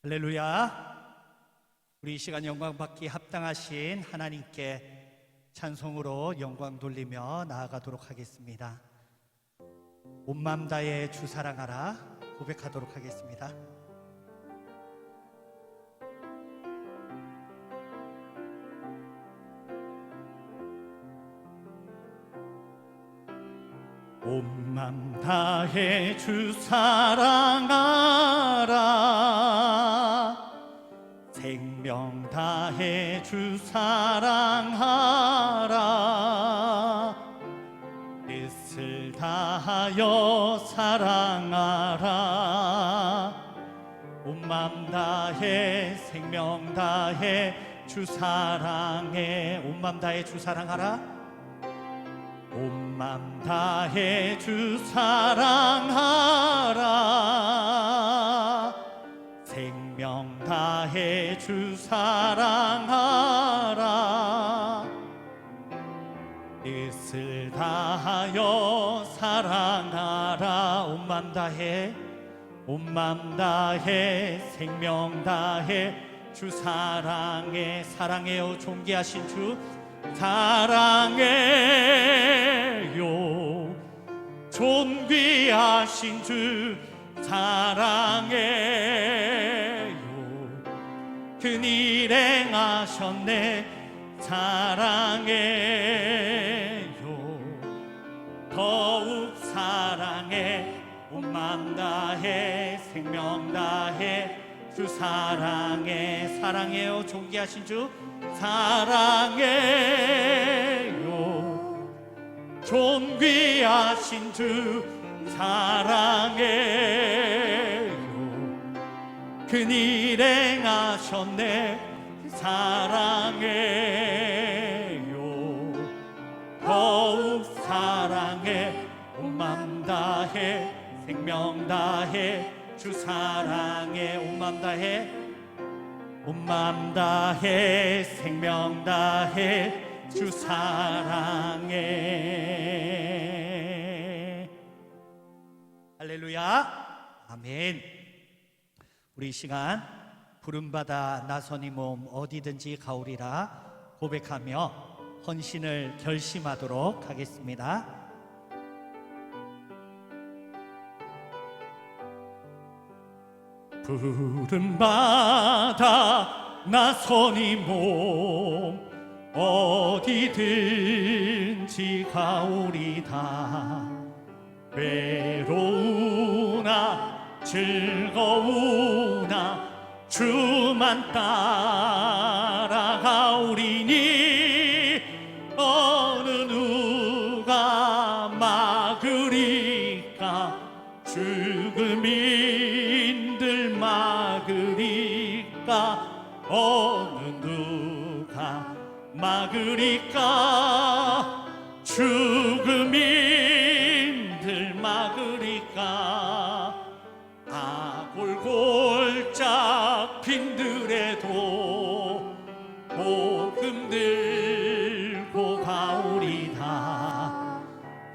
할렐루야. 우리 이 시간 영광 받기 합당하신 하나님께 찬송으로 영광 돌리며 나아가도록 하겠습니다. 온 마음 다해 주 사랑하라 고백하도록 하겠습니다. 온 마음 다해 주 사랑하라, 생명 다해 주 사랑하라, 뜻을 다하여 사랑하라. 온 마음 다해 생명 다해 주 사랑해. 온 마음 다해 주 사랑하라, 온 맘 다해 주 사랑하라, 생명 다해 주 사랑하라, 뜻을 다하여 사랑하라. 온 맘 다해, 온 맘 다해 생명 다해 주 사랑해. 사랑해요 존귀하신 주 사랑해요, 존귀하신 주 사랑해요, 큰일 행하셨네 사랑해요, 더욱 사랑해. 온 맘 다해 생명 다해 주 사랑해. 사랑해요 존귀하신 주 사랑해요, 존귀하신 주 사랑해요, 큰일 행하셨네 사랑해요, 더욱 사랑해. 온 맘 다해 생명 다해 주 사랑해. 온 맘 다해, 온 맘 다해 생명 다해 주 사랑해. 할렐루야. 아멘. 우리 이 시간 부름받아 나선이 몸 어디든지 가오리라 고백하며 헌신을 결심하도록 하겠습니다. 부름받아 나선이 몸 어디든지 가오리다, 외로우나 즐거우나 주만 따라가오리니, 어느 누가 막으리까 죽음인들 막으리까, 어느 누가 막으리까 죽음인들 막으리까. 아골골짝 빈들에도 복음 들고 가오리다,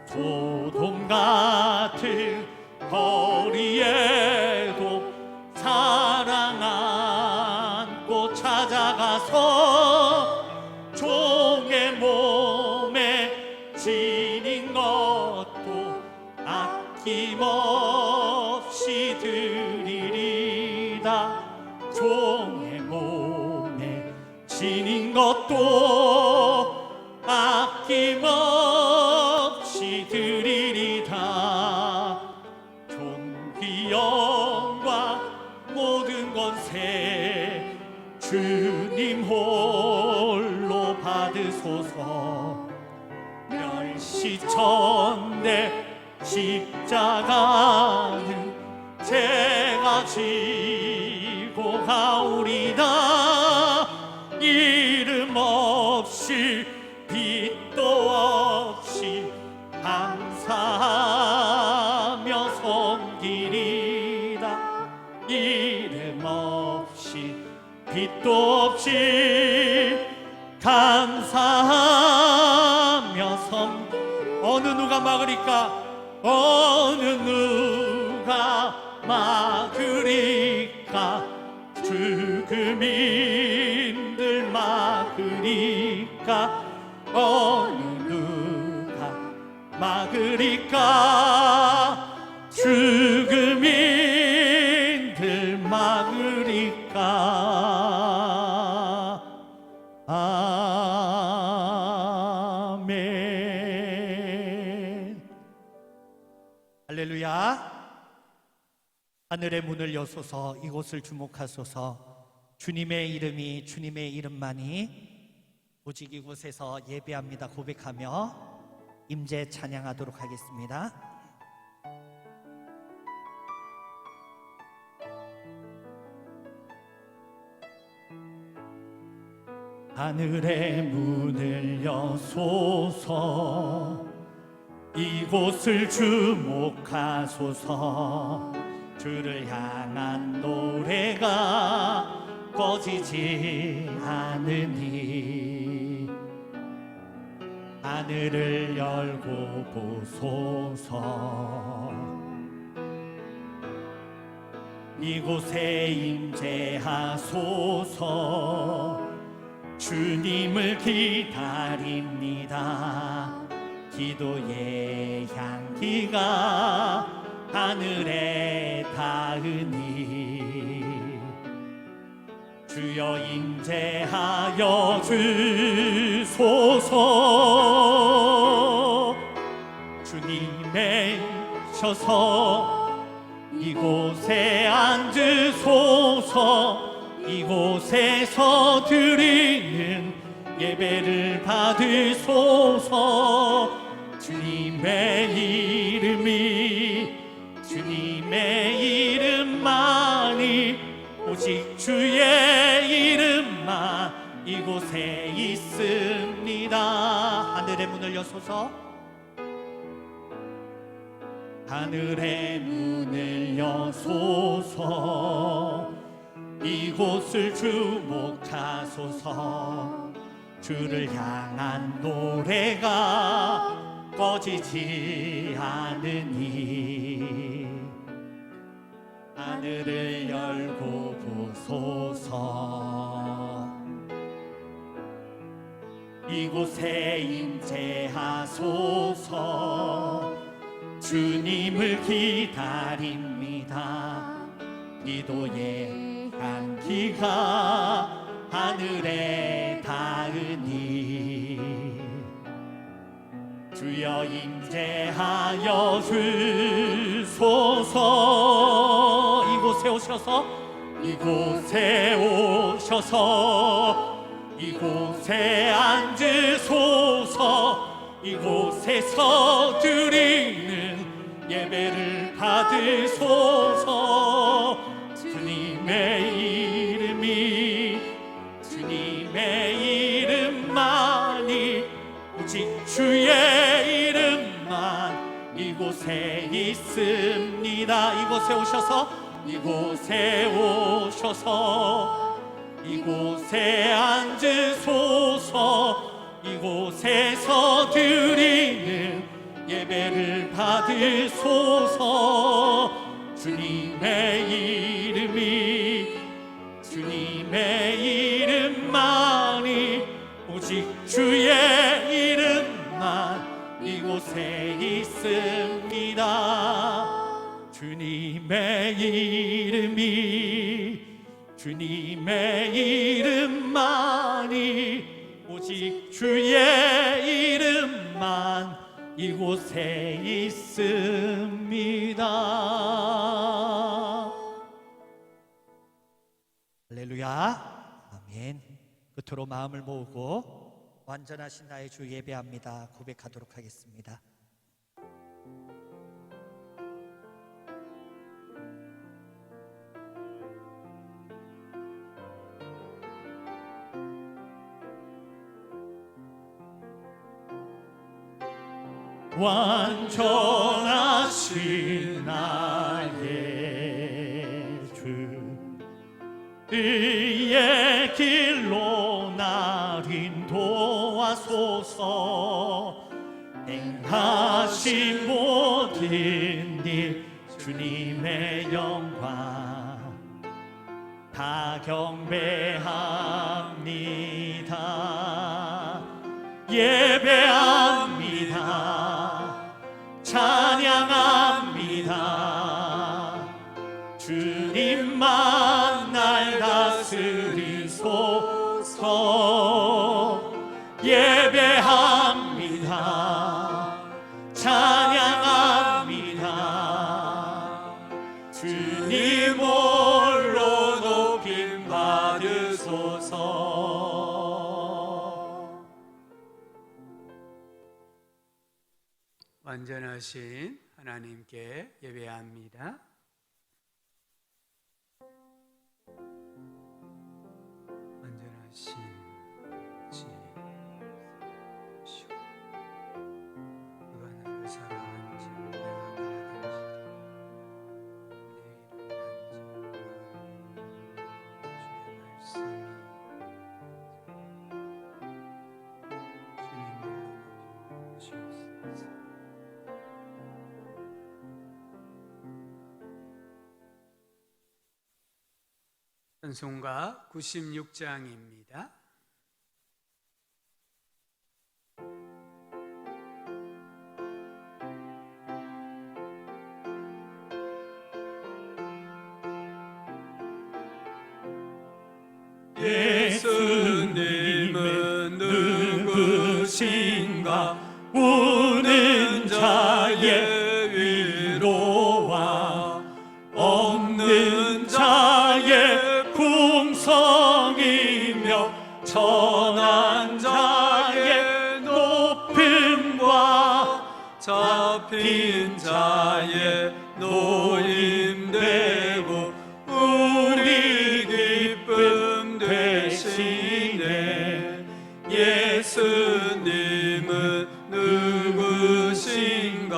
소돔 같은 거리에도 사랑 안고 찾아가서 종의 몸에 지닌 것도 아낌없이 드리리다, 종의 몸에 지닌 것도 아낌없이 드리리다. 존귀 영광 모든 권세 주님 홀로 받으소서. 멸시천대 십자가는 제가 지고 가오리다, 이름 없이 빛도 없이 감사하며 섬기리다, 이름 없이 빛도 없이 감사하며 섬기리다. 어느 누가 막으리까, 어느 누가 막으리까 민들 막으리까 어느 누가 막으리까 죽음인들 막으리까 아멘. 할렐루야. 하늘의 문을 여소서 이곳을 주목하소서. 주님의 이름이 주님의 이름만이 오직 이곳에서 예배합니다 고백하며 임재 찬양하도록 하겠습니다. 하늘의 문을 여소서 이곳을 주목하소서. 주를 향한 노래가 꺼지지 않으니 하늘을 열고 보소서. 이곳에 임재하소서. 주님을 기다립니다. 기도의 향기가 하늘에 닿으니 주여 임재하여 주소서. 주님의 셔서 이곳에 앉으소서. 이곳에서 드리는 예배를 받으소서. 주님의 주님의 이름만이 오직 주의 이름만 이곳에 있습니다. 하늘의 문을 여소서. 하늘의 문을 여소서. 이곳을 주목하소서. 주를 향한 노래가 꺼지지 않으니 하늘을 열고 보소서. 이곳에 임재하소서. 주님을 기다립니다. 기도의 향기가 하늘에 닿으니 주여 임재하여 주소서. 이곳에 오셔서 이곳에 앉으소서. 이곳에서 드리는 예배를 받으소서. 주님의 이름만이 오직 주의 이름만 이곳에 있습니다. 이곳에 오셔서 이곳에 앉으소서. 이곳에서 드리는 예배를 받으소서. 주님의 이름만이 오직 주의 이름만 이곳에 있습니다. 주님의 이름만이 오직 주의 이름만 이곳에 있습니다. 할렐루야. 아멘. 끝으로 마음을 모으고 완전하신 나의 주 예배합니다 고백하도록 하겠습니다. 완전하신 나의 주 의의 길로 날 인도하소서. 행하신 모든 일 주님의 영광 다 경배합니다. 예배합니다. 찬양합니다. 주님만 날 다스리소서. 예배합니다. 찬양합니다. 주님 홀로 높임 받으소서. 완전하신 하나님께 예배합니다. 완전하신 지시고 그가 나를 사랑한지 내가 바라든지 내 이름을 주의 말씀이 주님을 높이시옵소서. 찬송가 96장입니다. 예수님은 누구신가? 우는 자의 위로와 없는 자의 풍성이며 천한 자의 높임과 잡힌 자의 노임되고 우리 기쁨 되시네. 예수님은 누구신가?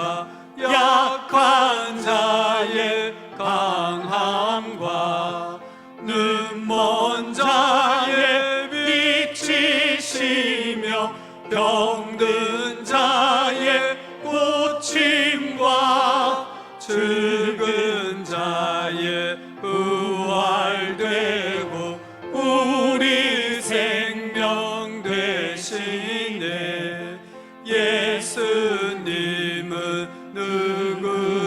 약한 자의 강함과 눈먼 자의 빛이시며 병든 자의 고침과 죽은 자의 부활되고 우리 생명 되시네. 예수님은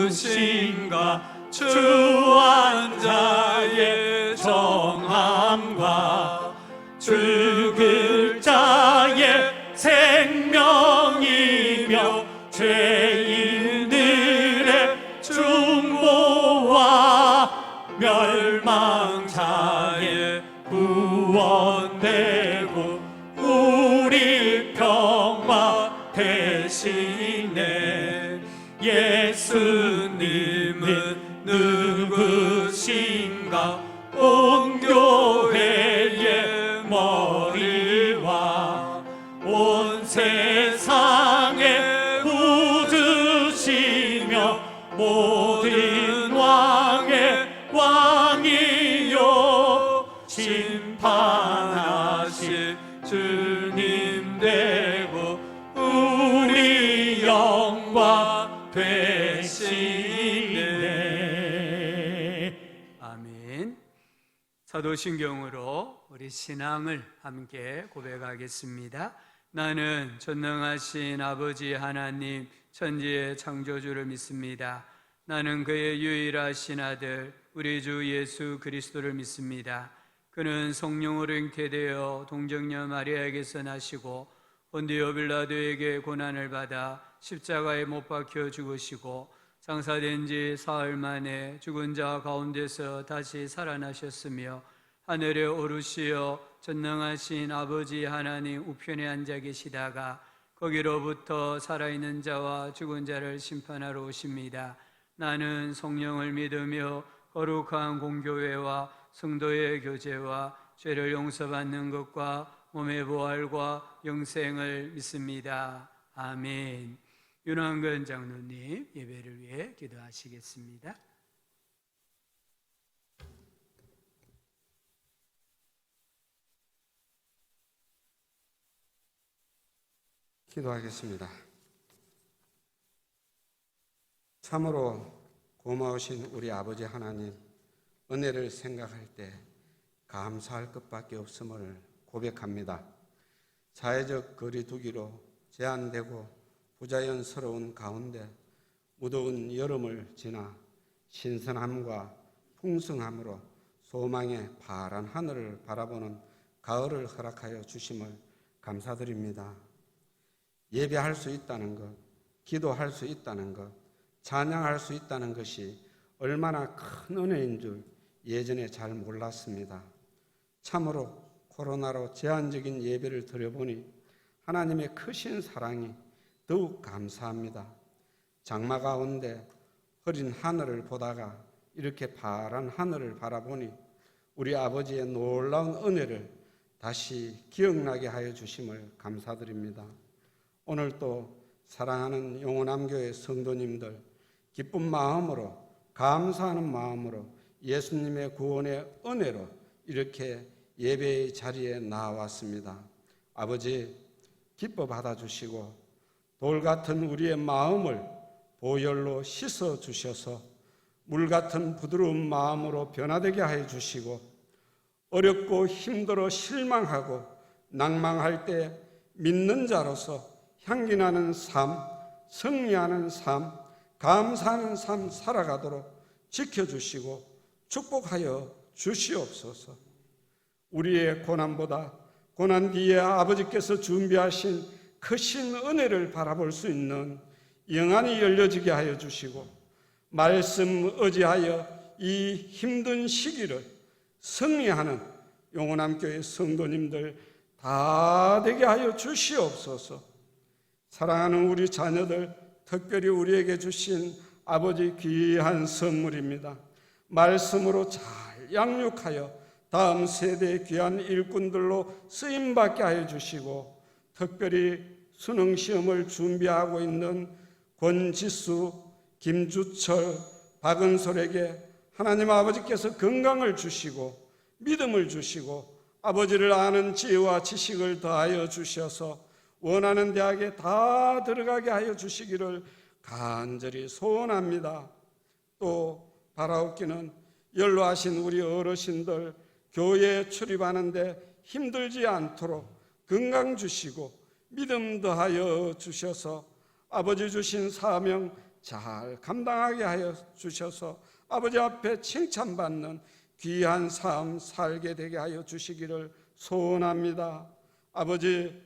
누구신가? 주한 자의 정함과 죽을 자의 생명이며 죄인들의 중보와 멸망자의 구원되고 우리 평화 되시네. 예수님은 누구신가? 온 교회의 머리와 온 세상의 구주시며 모든 왕의 왕이요 심판하실 주님 되고 우리 영광 되시네. 아멘. 사도신경으로 우리 신앙을 함께 고백하겠습니다. 나는 전능하신 아버지 하나님 천지의 창조주를 믿습니다. 나는 그의 유일하신 아들 우리 주 예수 그리스도를 믿습니다. 그는 성령으로 잉태되어 동정녀 마리아에게서 나시고 본디오 빌라도에게 고난을 받아 십자가에 못 박혀 죽으시고 장사된 지 사흘 만에 죽은 자 가운데서 다시 살아나셨으며 하늘에 오르시어 전능하신 아버지 하나님 우편에 앉아 계시다가 거기로부터 살아있는 자와 죽은 자를 심판하러 오십니다. 나는 성령을 믿으며 거룩한 공교회와 성도의 교제와 죄를 용서받는 것과 몸의 부활과 영생을 믿습니다. 아멘. 윤환근 장로님 예배를 위해 기도하시겠습니다. 기도하겠습니다. 참으로 고마우신 우리 아버지 하나님, 은혜를 생각할 때 감사할 것밖에 없음을 고백합니다. 사회적 거리두기로 제한되고 부자연스러운 가운데 무더운 여름을 지나 신선함과 풍성함으로 소망의 파란 하늘을 바라보는 가을을 허락하여 주심을 감사드립니다. 예배할 수 있다는 것, 기도할 수 있다는 것, 찬양할 수 있다는 것이 얼마나 큰 은혜인 줄 예전에 잘 몰랐습니다. 참으로 코로나로 제한적인 예배를 드려보니 하나님의 크신 사랑이 더욱 감사합니다. 장마 가운데 흐린 하늘을 보다가 이렇게 파란 하늘을 바라보니 우리 아버지의 놀라운 은혜를 다시 기억나게 하여 주심을 감사드립니다. 오늘 또 사랑하는 용호남교회 성도님들 기쁜 마음으로 감사하는 마음으로 예수님의 구원의 은혜로 이렇게 예배의 자리에 나왔습니다. 아버지 기뻐 받아주시고 돌 같은 우리의 마음을 보혈로 씻어 주셔서 물 같은 부드러운 마음으로 변화되게 하여 주시고 어렵고 힘들어 실망하고 낭망할 때 믿는 자로서 향기나는 삶, 승리하는 삶, 감사하는 삶 살아가도록 지켜주시고 축복하여 주시옵소서. 우리의 고난보다 고난 뒤에 아버지께서 준비하신 크신 은혜를 바라볼 수 있는 영안이 열려지게 하여 주시고 말씀 의지하여 이 힘든 시기를 승리하는 용호남교회 성도님들 다 되게 하여 주시옵소서. 사랑하는 우리 자녀들, 특별히 우리에게 주신 아버지 귀한 선물입니다. 말씀으로 잘 양육하여 다음 세대의 귀한 일꾼들로 쓰임받게 하여 주시고 특별히 수능시험을 준비하고 있는 권지수, 김주철, 박은솔에게 하나님 아버지께서 건강을 주시고 믿음을 주시고 아버지를 아는 지혜와 지식을 더하여 주셔서 원하는 대학에 다 들어가게 하여 주시기를 간절히 소원합니다. 또 바라옵기는 연로하신 우리 어르신들 교회에 출입하는데 힘들지 않도록 건강 주시고 믿음 더하여 주셔서 아버지 주신 사명 잘 감당하게 하여 주셔서 아버지 앞에 칭찬받는 귀한 삶 살게 되게 하여 주시기를 소원합니다. 아버지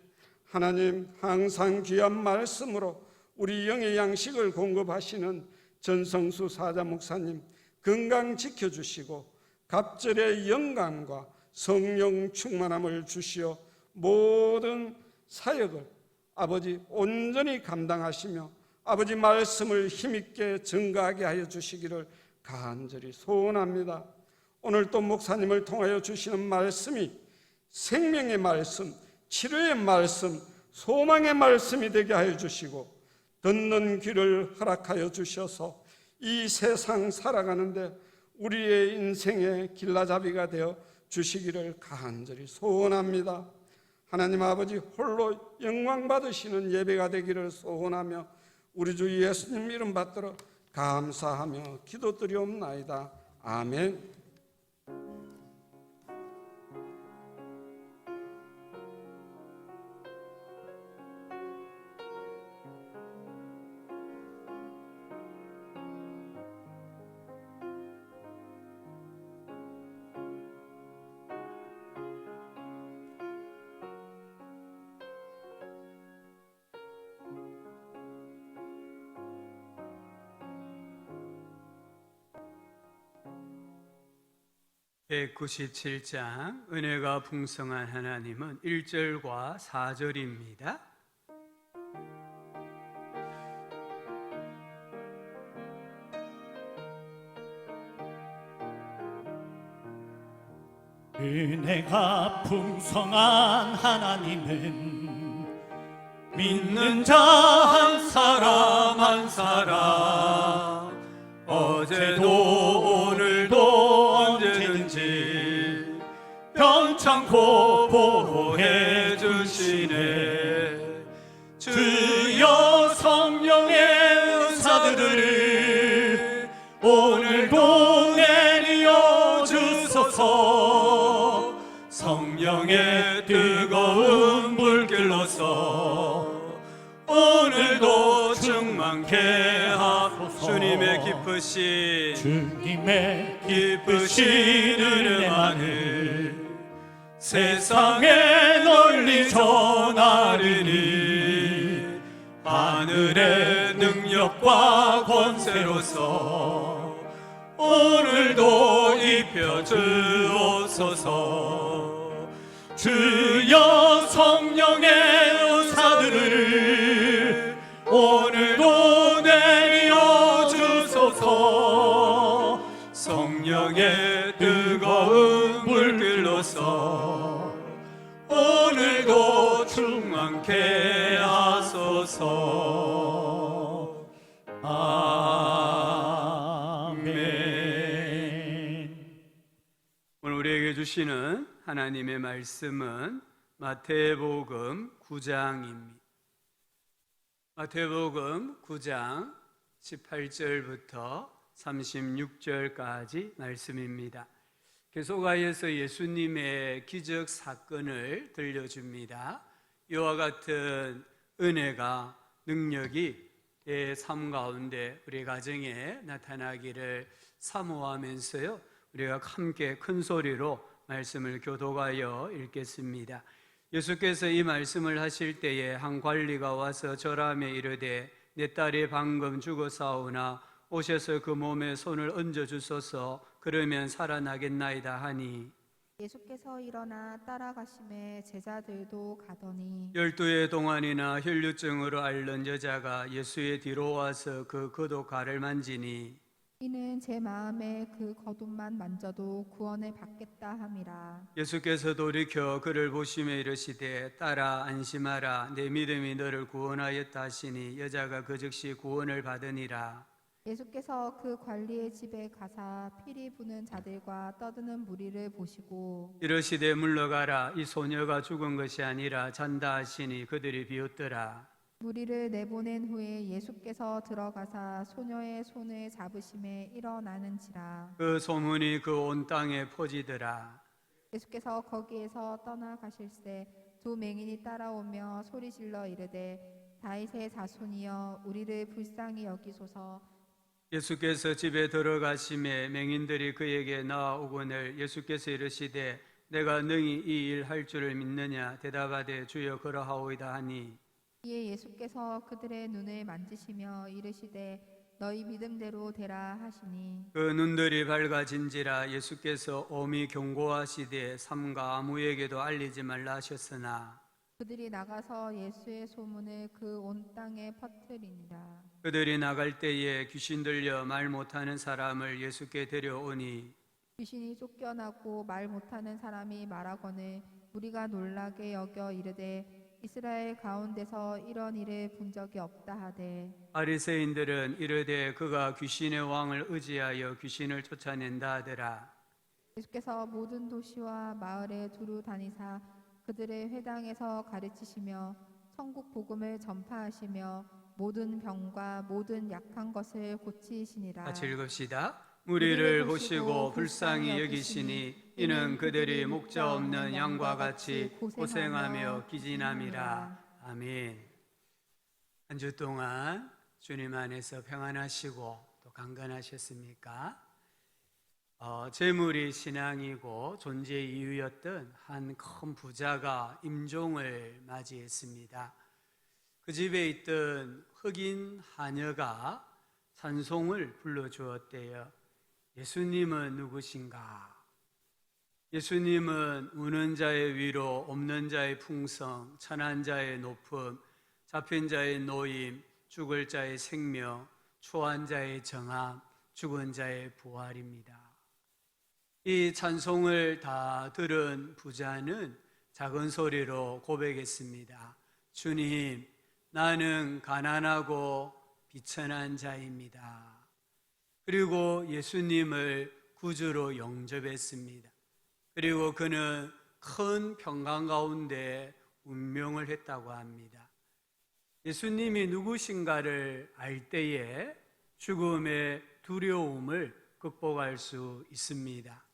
하나님 항상 귀한 말씀으로 우리 영의 양식을 공급하시는 전성수 사자 목사님 건강 지켜주시고 갑절의 영감과 성령 충만함을 주시어 모든 사역을 아버지 온전히 감당하시며 아버지 말씀을 힘있게 증거하게 하여 주시기를 간절히 소원합니다. 오늘 또 목사님을 통하여 주시는 말씀이 생명의 말씀, 치료의 말씀, 소망의 말씀이 되게 하여 주시고 듣는 귀를 허락하여 주셔서 이 세상 살아가는데 우리의 인생의 길라잡이가 되어 주시기를 간절히 소원합니다. 하나님 아버지 홀로 영광 받으시는 예배가 되기를 소원하며 우리 주 예수님 이름 받들어 감사하며 기도드리옵나이다. 아멘. (197장) 은혜가 풍성한 하나님은 1절과 4절입니다. 은혜가 풍성한 하나님은 믿는 자 한 사람 한 사람 어제도 오늘도 언제든지 편찮고 보호해 주시네. 주여 성령의 은사들을 오늘도 내려 주소서. 성령의 뜨거운 불길로서 오늘도 충만케 하소서. 주님의 기쁘신 주님의 기쁘신 은혜만을 세상에 널리 전하리니 하늘의 능력과 권세로서 오늘도 입혀 주옵소서. 주여 성령의 은사들을 오늘도 내려 주소서. 성령의 뜨거운 불길로서 오늘도 충만케 하소서. 아멘. 오늘 우리에게 주시는 하나님의 말씀은 마태복음 9장입니다. 마태복음 9장 18절부터 36절까지 말씀입니다. 계속하여서 예수님의 기적 사건을 들려줍니다. 이와 같은 은혜가 능력이 내 삶 가운데 우리 가정에 나타나기를 사모하면서요, 우리가 함께 큰 소리로 말씀을 교독하여 읽겠습니다. 예수께서 이 말씀을 하실 때에 한 관리가 와서 절하며 이르되 내 딸이 방금 죽었사오나 오셔서 그 몸에 손을 얹어 주소서. 그러면 살아나겠나이다 하니 예수께서 일어나 따라가심에 제자들도 가더니 12의 동안이나 혈류증으로 앓는 여자가 예수의 뒤로 와서 그 겉옷갈을 만지니 이는 제 마음에 그 겉옷만 만져도 구원을 받겠다 함이라. 예수께서 돌이켜 그를 보시며 이르시되 딸아 안심하라 내 믿음이 너를 구원하였다 하시니 여자가 그 즉시 구원을 받으니라. 예수께서 그 관리의 집에 가사 피리 부는 자들과 떠드는 무리를 보시고 이르시되 물러가라 이 소녀가 죽은 것이 아니라 잔다 하시니 그들이 비웃더라. 무리를 내보낸 후에 예수께서 들어가사 소녀의 손을 잡으심에 일어나는지라. 그 소문이 그 온 땅에 퍼지더라. 예수께서 거기에서 떠나가실새 두 맹인이 따라오며 소리질러 이르되 다윗의 자손이여 우리를 불쌍히 여기소서. 예수께서 집에 들어가심에 맹인들이 그에게 나아오거늘 예수께서 이르시되 내가 능히 이 일 할 줄을 믿느냐 대답하되 주여 그러하오이다 하니 이에 예수께서 그들의 눈을 만지시며 이르시되 너희 믿음대로 되라 하시니 그 눈들이 밝아진지라. 예수께서 엄히 경고하시되 삼가 아무에게도 알리지 말라 하셨으나 그들이 나가서 예수의 소문을 그 온 땅에 퍼뜨리니라. 그들이 나갈 때에 귀신 들려 말 못하는 사람을 예수께 데려오니 귀신이 쫓겨나고 말 못하는 사람이 말하거늘 우리가 놀라게 여겨 이르되 이스라엘 가운데서 이런 일을 본 적이 없다 하되 바리새인들은 이르되 그가 귀신의 왕을 의지하여 귀신을 쫓아낸다 하더라. 예수께서 모든 도시와 마을에 두루 다니사 그들의 회당에서 가르치시며 천국 복음을 전파하시며 모든 병과 모든 약한 것을 고치시니라. 같이 읽읍시다. 무리를 보시고 불쌍히 여기시니 이는 그들이 목자 없는 양과 같이 고생하며 기진함이라. 아멘. 한 주 동안 주님 안에서 평안하시고 또 강건하셨습니까? 재물이 신앙이고 존재 이유였던 한 큰 부자가 임종을 맞이했습니다. 그 집에 있던 흑인 하녀가 찬송을 불러주었대요. 예수님은 누구신가? 예수님은 우는 자의 위로, 없는 자의 풍성, 천한 자의 높음, 잡힌 자의 노임, 죽을 자의 생명, 초한 자의 정함, 죽은 자의 부활입니다. 이 찬송을 다 들은 부자는 작은 소리로 고백했습니다. 주님, 나는 가난하고 비천한 자입니다. 그리고 예수님을 구주로 영접했습니다. 그리고 그는 큰 평강 가운데 운명을 했다고 합니다. 예수님이 누구신가를 알 때에 죽음의 두려움을 극복할 수 있습니다.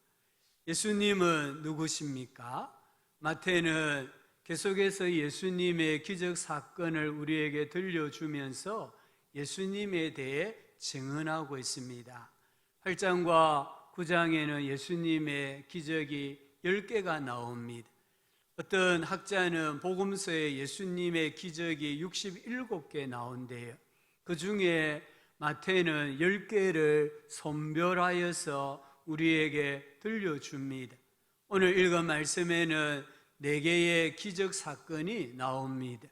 예수님은 누구십니까? 마태는 계속해서 예수님의 기적 사건을 우리에게 들려주면서 예수님에 대해 증언하고 있습니다. 8장과 9장에는 예수님의 기적이 10개가 나옵니다. 어떤 학자는 복음서에 예수님의 기적이 67개 나온대요. 그 중에 마태는 10개를 선별하여서 우리에게 들려줍니다. 오늘 읽은 말씀에는 4개의 기적 사건이 나옵니다.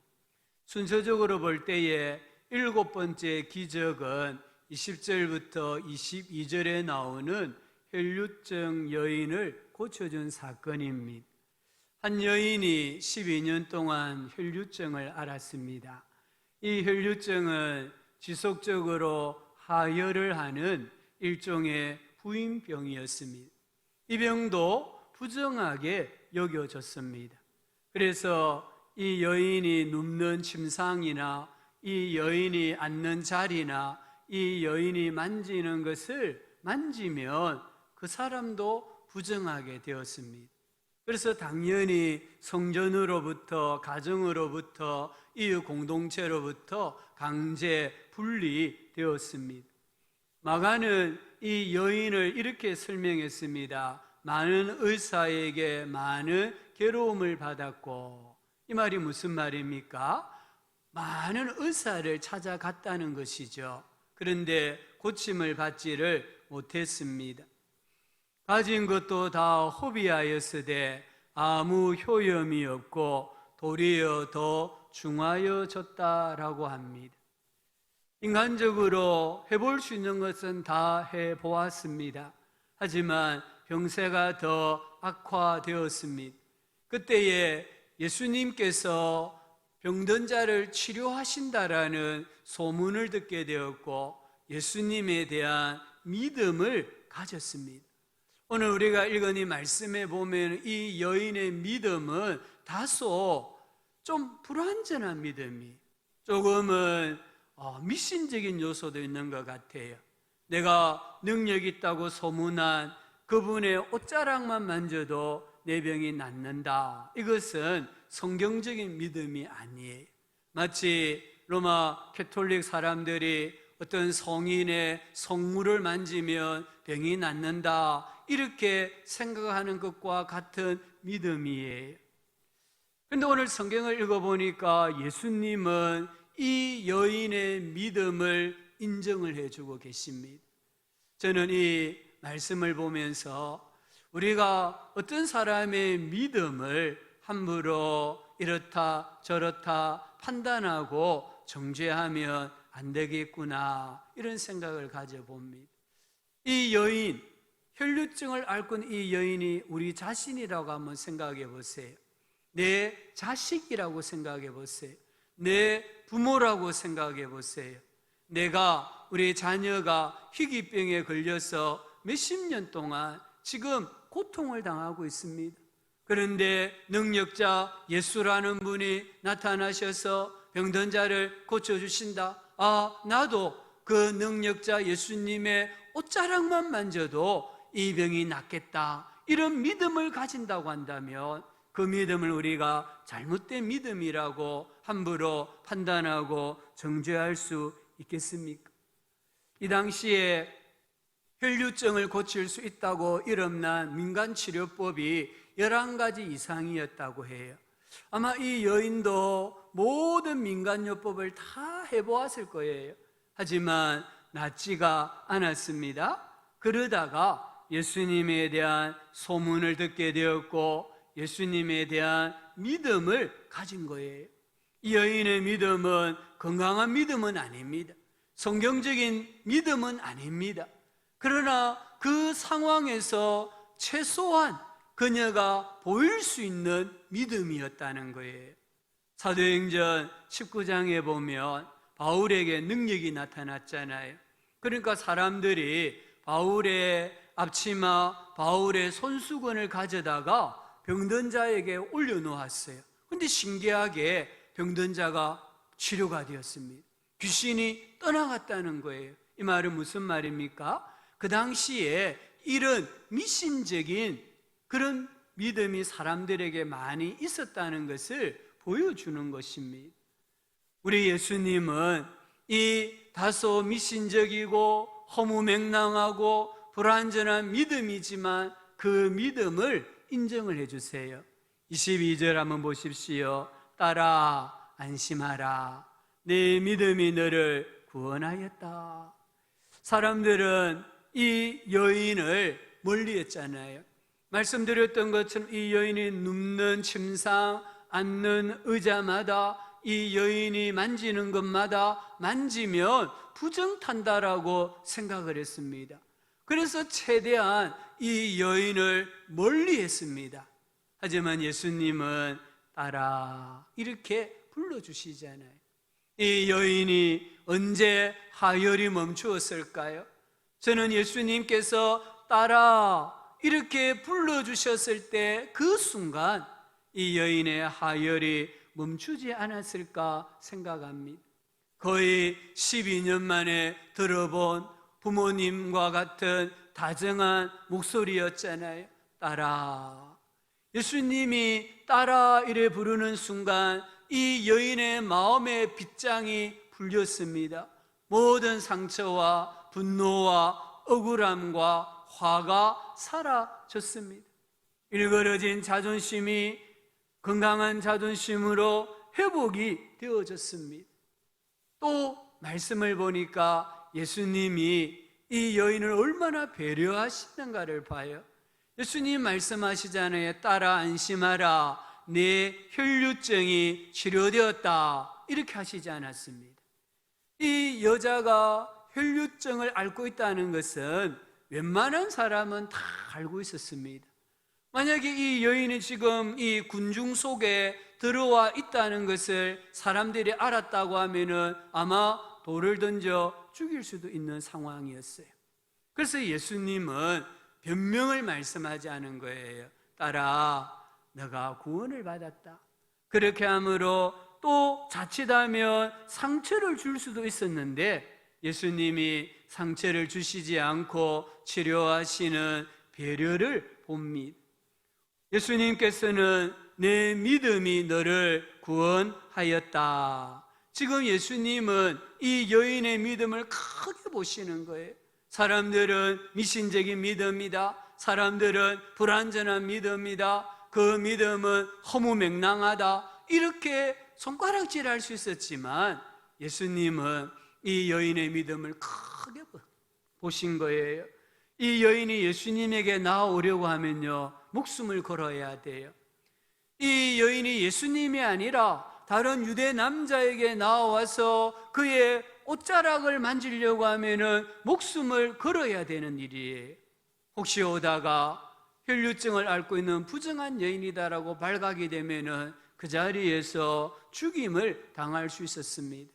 순서적으로 볼 때에 7번째 기적은 20절부터 22절에 나오는 혈류증 여인을 고쳐준 사건입니다. 한 여인이 12년 동안 혈류증을 앓았습니다. 이 혈류증은 지속적으로 하혈을 하는 일종의 후임병이었습니다. 이 병도 부정하게 여겨졌습니다. 그래서 이 여인이 눕는 침상이나 이 여인이 앉는 자리나 이 여인이 만지는 것을 만지면 그 사람도 부정하게 되었습니다. 그래서 당연히 성전으로부터, 가정으로부터, 이웃 공동체로부터 강제 분리되었습니다. 마가는 이 여인을 이렇게 설명했습니다. 많은 의사에게 많은 괴로움을 받았고, 이 말이 무슨 말입니까? 많은 의사를 찾아갔다는 것이죠. 그런데 고침을 받지를 못했습니다. 가진 것도 다 허비하였으되 아무 효염이 없고 도리어 더 중하여졌다라고 합니다. 인간적으로 해볼 수 있는 것은 다 해보았습니다. 하지만 병세가 더 악화되었습니다. 그때에 예수님께서 병든 자를 치료하신다라는 소문을 듣게 되었고 예수님에 대한 믿음을 가졌습니다. 오늘 우리가 읽은 이 말씀에 보면 이 여인의 믿음은 다소 좀 불완전한 믿음이, 조금은 미신적인 요소도 있는 것 같아요. 내가 능력 있다고 소문한 그분의 옷자락만 만져도 내 병이 낫는다. 이것은 성경적인 믿음이 아니에요. 마치 로마 캐톨릭 사람들이 어떤 성인의 성물을 만지면 병이 낫는다, 이렇게 생각하는 것과 같은 믿음이에요. 그런데 오늘 성경을 읽어보니까 예수님은 이 여인의 믿음을 인정을 해주고 계십니다. 저는 이 말씀을 보면서 우리가 어떤 사람의 믿음을 함부로 이렇다 저렇다 판단하고 정죄하면 안 되겠구나, 이런 생각을 가져봅니다. 이 여인, 혈류증을 앓고 있는 이 여인이 우리 자신이라고 한번 생각해 보세요. 내 자식이라고 생각해 보세요. 내 부모라고 생각해 보세요. 내가, 우리 자녀가 희귀병에 걸려서 몇십 년 동안 지금 고통을 당하고 있습니다. 그런데 능력자 예수라는 분이 나타나셔서 병든 자를 고쳐주신다. 나도 그 능력자 예수님의 옷자락만 만져도 이 병이 낫겠다, 이런 믿음을 가진다고 한다면 그 믿음을 우리가 잘못된 믿음이라고 함부로 판단하고 정죄할 수 있겠습니까? 이 당시에 혈류증을 고칠 수 있다고 이름난 민간치료법이 11가지 이상이었다고 해요. 아마 이 여인도 모든 민간요법을 다 해보았을 거예요. 하지만 낫지가 않았습니다. 그러다가 예수님에 대한 소문을 듣게 되었고 예수님에 대한 믿음을 가진 거예요. 이 여인의 믿음은 건강한 믿음은 아닙니다. 성경적인 믿음은 아닙니다. 그러나 그 상황에서 최소한 그녀가 보일 수 있는 믿음이었다는 거예요. 사도행전 19장에 보면 바울에게 능력이 나타났잖아요. 그러니까 사람들이 바울의 앞치마, 바울의 손수건을 가져다가 병든 자에게 올려놓았어요. 그런데 신기하게 병든 자가 치료가 되었습니다. 귀신이 떠나갔다는 거예요. 이 말은 무슨 말입니까? 그 당시에 이런 미신적인 그런 믿음이 사람들에게 많이 있었다는 것을 보여주는 것입니다. 우리 예수님은 이 다소 미신적이고 허무맹랑하고 불완전한 믿음이지만 그 믿음을 인정을 해주세요. 22절 한번 보십시오. 딸아 안심하라, 내 믿음이 너를 구원하였다. 사람들은 이 여인을 멀리했잖아요. 말씀드렸던 것처럼 이 여인이 눕는 침상, 앉는 의자마다 이 여인이 만지는 것마다 만지면 부정탄다라고 생각을 했습니다. 그래서 최대한 이 여인을 멀리했습니다. 하지만 예수님은 딸아 이렇게 불러주시잖아요. 이 여인이 언제 하혈이 멈추었을까요? 저는 예수님께서 딸아 이렇게 불러주셨을 때 그 순간 이 여인의 하혈이 멈추지 않았을까 생각합니다. 거의 12년 만에 들어본 부모님과 같은 다정한 목소리였잖아요. 딸아. 예수님이 딸아 이래 부르는 순간 이 여인의 마음의 빗장이 풀렸습니다. 모든 상처와 분노와 억울함과 화가 사라졌습니다. 일그러진 자존심이 건강한 자존심으로 회복이 되어졌습니다. 또 말씀을 보니까 예수님이 이 여인을 얼마나 배려하시는가를 봐요. 예수님 말씀하시잖아요. 딸아 안심하라, 내 혈류증이 치료되었다 이렇게 하시지 않았습니다. 이 여자가 혈류증을 앓고 있다는 것은 웬만한 사람은 다 알고 있었습니다. 만약에 이 여인이 지금 이 군중 속에 들어와 있다는 것을 사람들이 알았다고 하면은 아마 돌을 던져 죽일 수도 있는 상황이었어요. 그래서 예수님은 변명을 말씀하지 않은 거예요. 딸아, 너가 구원을 받았다. 그렇게 함으로 또 자칫하면 상처를 줄 수도 있었는데 예수님이 상처를 주시지 않고 치료하시는 배려를 봅니다. 예수님께서는 내 믿음이 너를 구원하였다. 지금 예수님은 이 여인의 믿음을 크게 보시는 거예요. 사람들은 미신적인 믿음이다. 사람들은 불완전한 믿음이다. 그 믿음은 허무맹랑하다. 이렇게 손가락질할 수 있었지만 예수님은 이 여인의 믿음을 크게 보신 거예요. 이 여인이 예수님에게 나아오려고 하면요, 목숨을 걸어야 돼요. 이 여인이 예수님이 아니라 다른 유대 남자에게 나와서 그의 옷자락을 만지려고 하면은 목숨을 걸어야 되는 일이에요. 혹시 오다가 혈류증을 앓고 있는 부정한 여인이다라고 발각이 되면은 그 자리에서 죽임을 당할 수 있었습니다.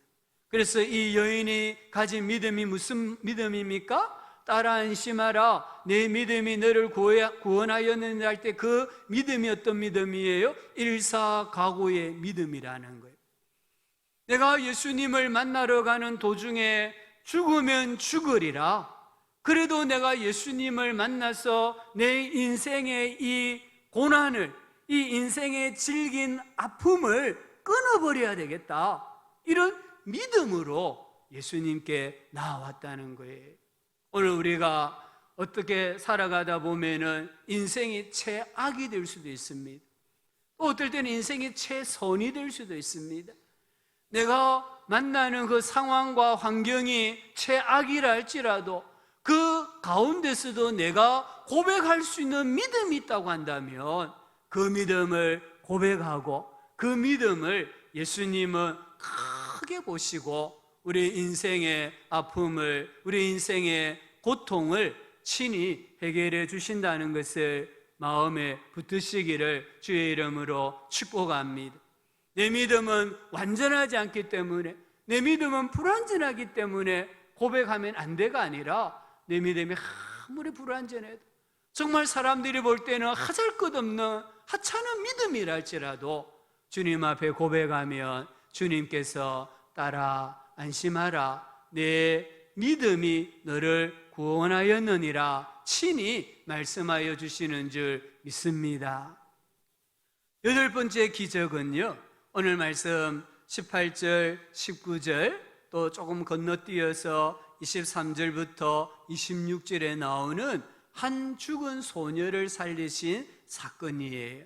그래서 이 여인이 가진 믿음이 무슨 믿음입니까? 딸아 안심하라, 내 믿음이 너를 구원하였느냐 할 때 그 믿음이 어떤 믿음이에요? 일사각오의 믿음이라는 거예요. 내가 예수님을 만나러 가는 도중에 죽으면 죽으리라, 그래도 내가 예수님을 만나서 내 인생의 이 고난을, 이 인생의 질긴 아픔을 끊어버려야 되겠다, 이런 믿음으로 예수님께 나왔다는 거예요. 오늘 우리가 어떻게 살아가다 보면은 인생이 최악이 될 수도 있습니다. 또 어떨 때는 인생이 최선이 될 수도 있습니다. 내가 만나는 그 상황과 환경이 최악이라 할지라도 그 가운데서도 내가 고백할 수 있는 믿음이 있다고 한다면 그 믿음을 고백하고 그 믿음을 예수님은 크게 보시고 우리 인생의 아픔을, 우리 인생의 고통을 친히 해결해 주신다는 것을 마음에 붙드시기를 주의 이름으로 축복합니다. 내 믿음은 완전하지 않기 때문에, 내 믿음은 불완전하기 때문에 고백하면 안 돼가 아니라, 내 믿음이 아무리 불완전해도 정말 사람들이 볼 때는 하잘것없는 하찮은 믿음이라 할지라도 주님 앞에 고백하면 주님께서 딸아 안심하라, 내 믿음이 너를 구원하였느니라 친히 말씀하여 주시는 줄 믿습니다. 여덟 번째 기적은요, 오늘 말씀 18절, 19절 또 조금 건너뛰어서 23절부터 26절에 나오는 한 죽은 소녀를 살리신 사건이에요.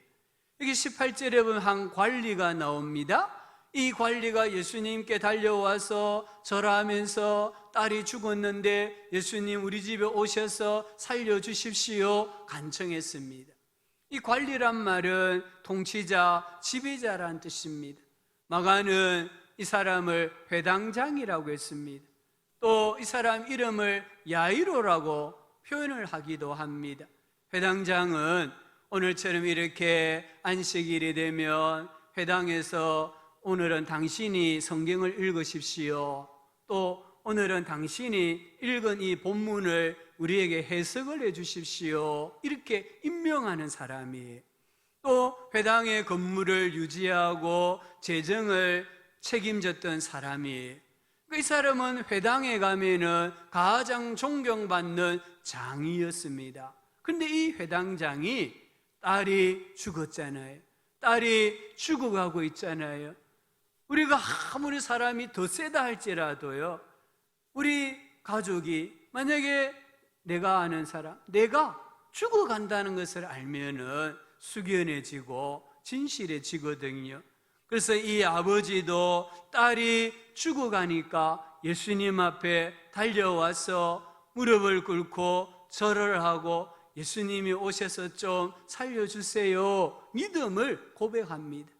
여기 18절에 보면 한 관리가 나옵니다. 이 관리가 예수님께 달려와서 절하면서 딸이 죽었는데 예수님 우리 집에 오셔서 살려주십시오 간청했습니다. 이 관리란 말은 통치자, 지배자란 뜻입니다. 마가는 이 사람을 회당장이라고 했습니다. 또 이 사람 이름을 야이로라고 표현을 하기도 합니다. 회당장은 오늘처럼 이렇게 안식일이 되면 회당에서 오늘은 당신이 성경을 읽으십시오. 또 오늘은 당신이 읽은 이 본문을 우리에게 해석을 해 주십시오. 이렇게 임명하는 사람이에요. 또 회당의 건물을 유지하고 재정을 책임졌던 사람이에요. 이 사람은 회당에 가면은 가장 존경받는 장이었습니다. 그런데 이 회당장이 딸이 죽었잖아요. 딸이 죽어가고 있잖아요. 우리가 아무리 사람이 더 세다 할지라도요, 우리 가족이 만약에 내가 아는 사람, 내가 죽어간다는 것을 알면은 숙연해지고 진실해지거든요. 그래서 이 아버지도 딸이 죽어가니까 예수님 앞에 달려와서 무릎을 꿇고 절을 하고 예수님이 오셔서 좀 살려주세요 믿음을 고백합니다.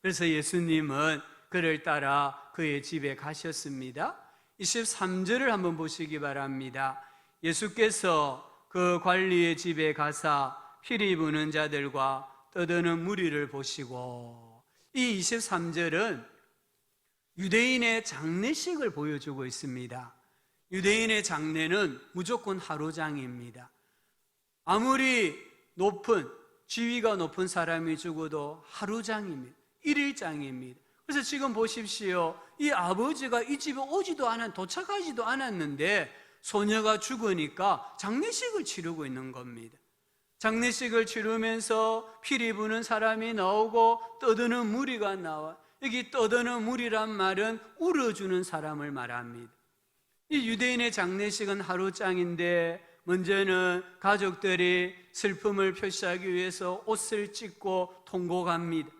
그래서 예수님은 그를 따라 그의 집에 가셨습니다. 23절을 한번 보시기 바랍니다. 예수께서 그 관리의 집에 가사 피리 부는 자들과 떠드는 무리를 보시고, 이 23절은 유대인의 장례식을 보여주고 있습니다. 유대인의 장례는 무조건 하루장입니다. 아무리 높은, 지위가 높은 사람이 죽어도 하루장입니다. 일일장입니다. 그래서 지금 보십시오. 이 아버지가 이 집에 도착하지도 않았는데 소녀가 죽으니까 장례식을 치르고 있는 겁니다. 장례식을 치르면서 피리 부는 사람이 나오고 떠드는 무리가 나와. 여기 떠드는 무리란 말은 울어주는 사람을 말합니다. 이 유대인의 장례식은 하루장인데 먼저는 가족들이 슬픔을 표시하기 위해서 옷을 찢고 통곡합니다.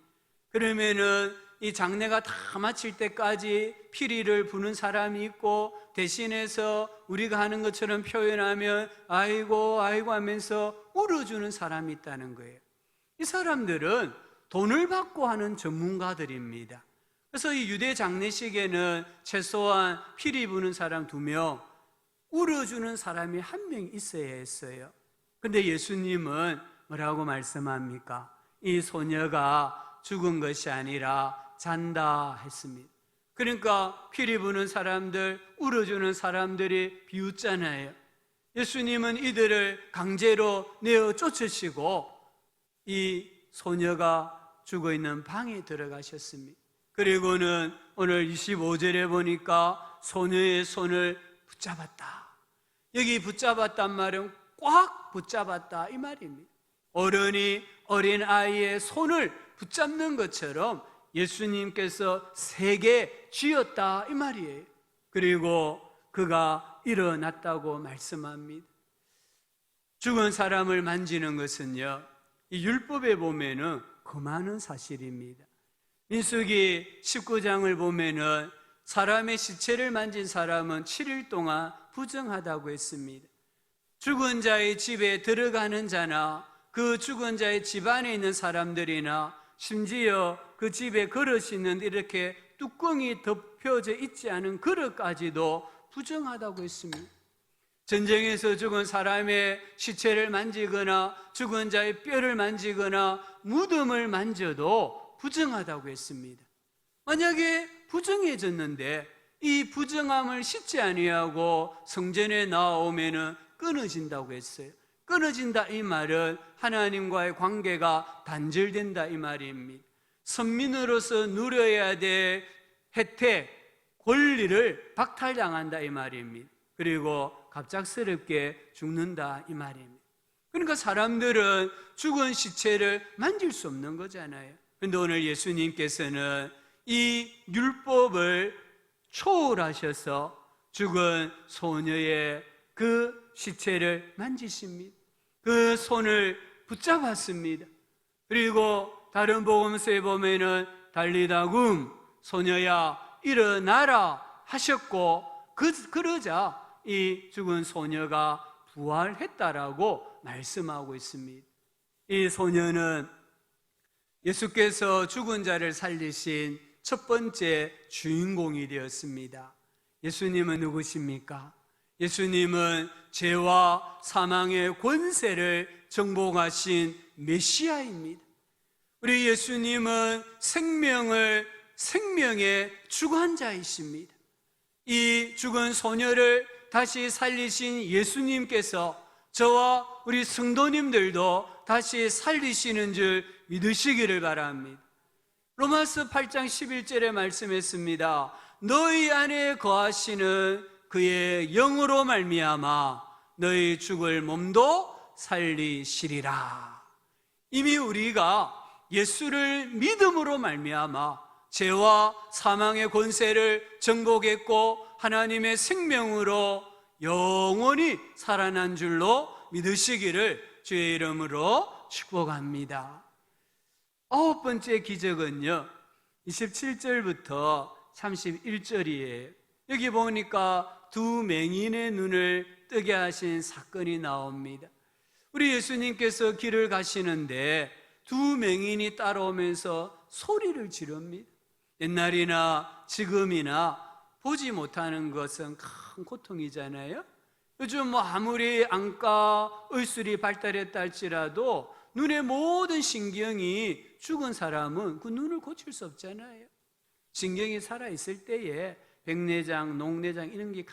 그러면은 이 장례가 다 마칠 때까지 피리를 부는 사람이 있고, 대신해서 우리가 하는 것처럼 표현하면 아이고 아이고 하면서 울어주는 사람이 있다는 거예요. 이 사람들은 돈을 받고 하는 전문가들입니다. 그래서 이 유대 장례식에는 최소한 피리 부는 사람 2명, 울어주는 사람이 1명 있어야 했어요. 그런데 예수님은 뭐라고 말씀합니까? 이 소녀가 죽은 것이 아니라 잔다 했습니다. 그러니까 피리 부는 사람들, 울어주는 사람들이 비웃잖아요. 예수님은 이들을 강제로 내어 쫓으시고 이 소녀가 죽어있는 방에 들어가셨습니다. 그리고는 오늘 25절에 보니까 소녀의 손을 붙잡았다. 여기 붙잡았단 말은 꽉 붙잡았다 이 말입니다. 어른이 어린 아이의 손을 붙잡는 것처럼 예수님께서 세게 쥐었다 이 말이에요. 그리고 그가 일어났다고 말씀합니다. 죽은 사람을 만지는 것은요, 이 율법에 보면은 금하는 사실입니다. 민수기 19장을 보면은 사람의 시체를 만진 사람은 7일 동안 부정하다고 했습니다. 죽은 자의 집에 들어가는 자나 그 죽은 자의 집안에 있는 사람들이나 심지어 그 집에 그릇이 있는데 이렇게 뚜껑이 덮여져 있지 않은 그릇까지도 부정하다고 했습니다. 전쟁에서 죽은 사람의 시체를 만지거나 죽은 자의 뼈를 만지거나 무덤을 만져도 부정하다고 했습니다. 만약에 부정해졌는데 이 부정함을 씻지 아니하고 성전에 나오면은 끊어진다고 했어요. 끊어진다 이 말은 하나님과의 관계가 단절된다 이 말입니다. 선민으로서 누려야 될 혜택, 권리를 박탈당한다 이 말입니다. 그리고 갑작스럽게 죽는다 이 말입니다. 그러니까 사람들은 죽은 시체를 만질 수 없는 거잖아요. 그런데 오늘 예수님께서는 이 율법을 초월하셔서 죽은 소녀의 그 시체를 만지십니다. 그 손을 붙잡았습니다. 그리고 다른 복음서에 보면은 달리다굼, 소녀야 일어나라 하셨고, 그러자 이 죽은 소녀가 부활했다라고 말씀하고 있습니다. 이 소녀는 예수께서 죽은 자를 살리신 첫 번째 주인공이 되었습니다. 예수님은 누구십니까? 예수님은 죄와 사망의 권세를 정복하신 메시아입니다. 우리 예수님은 생명의 주관자이십니다. 이 죽은 소녀를 다시 살리신 예수님께서 저와 우리 성도님들도 다시 살리시는 줄 믿으시기를 바랍니다. 로마서 8장 11절에 말씀했습니다. 너희 안에 거하시는 그의 영으로 말미암아 너희 죽을 몸도 살리시리라. 이미 우리가 예수를 믿음으로 말미암아 죄와 사망의 권세를 정복했고 하나님의 생명으로 영원히 살아난 줄로 믿으시기를 주의 이름으로 축복합니다. 9번째 기적은요, 27절부터 31절이에요. 여기 보니까 두 맹인의 눈을 뜨게 하신 사건이 나옵니다. 우리 예수님께서 길을 가시는데 두 맹인이 따라오면서 소리를 지릅니다. 옛날이나 지금이나 보지 못하는 것은 큰 고통이잖아요. 요즘 아무리 안과 의술이 발달했다 할지라도 눈의 모든 신경이 죽은 사람은 그 눈을 고칠 수 없잖아요. 신경이 살아있을 때에 백내장, 녹내장 이런 게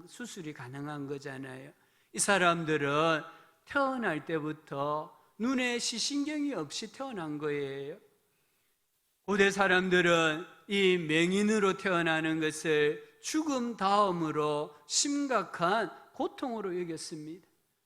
수술이 가능한 거잖아요. 이 사람들은 태어날 때부터 눈에 시신경이 없이 태어난 거예요. 고대 사람들은 이 맹인으로 태어나는 것을 죽음 다음으로 심각한 고통으로 여겼습니다.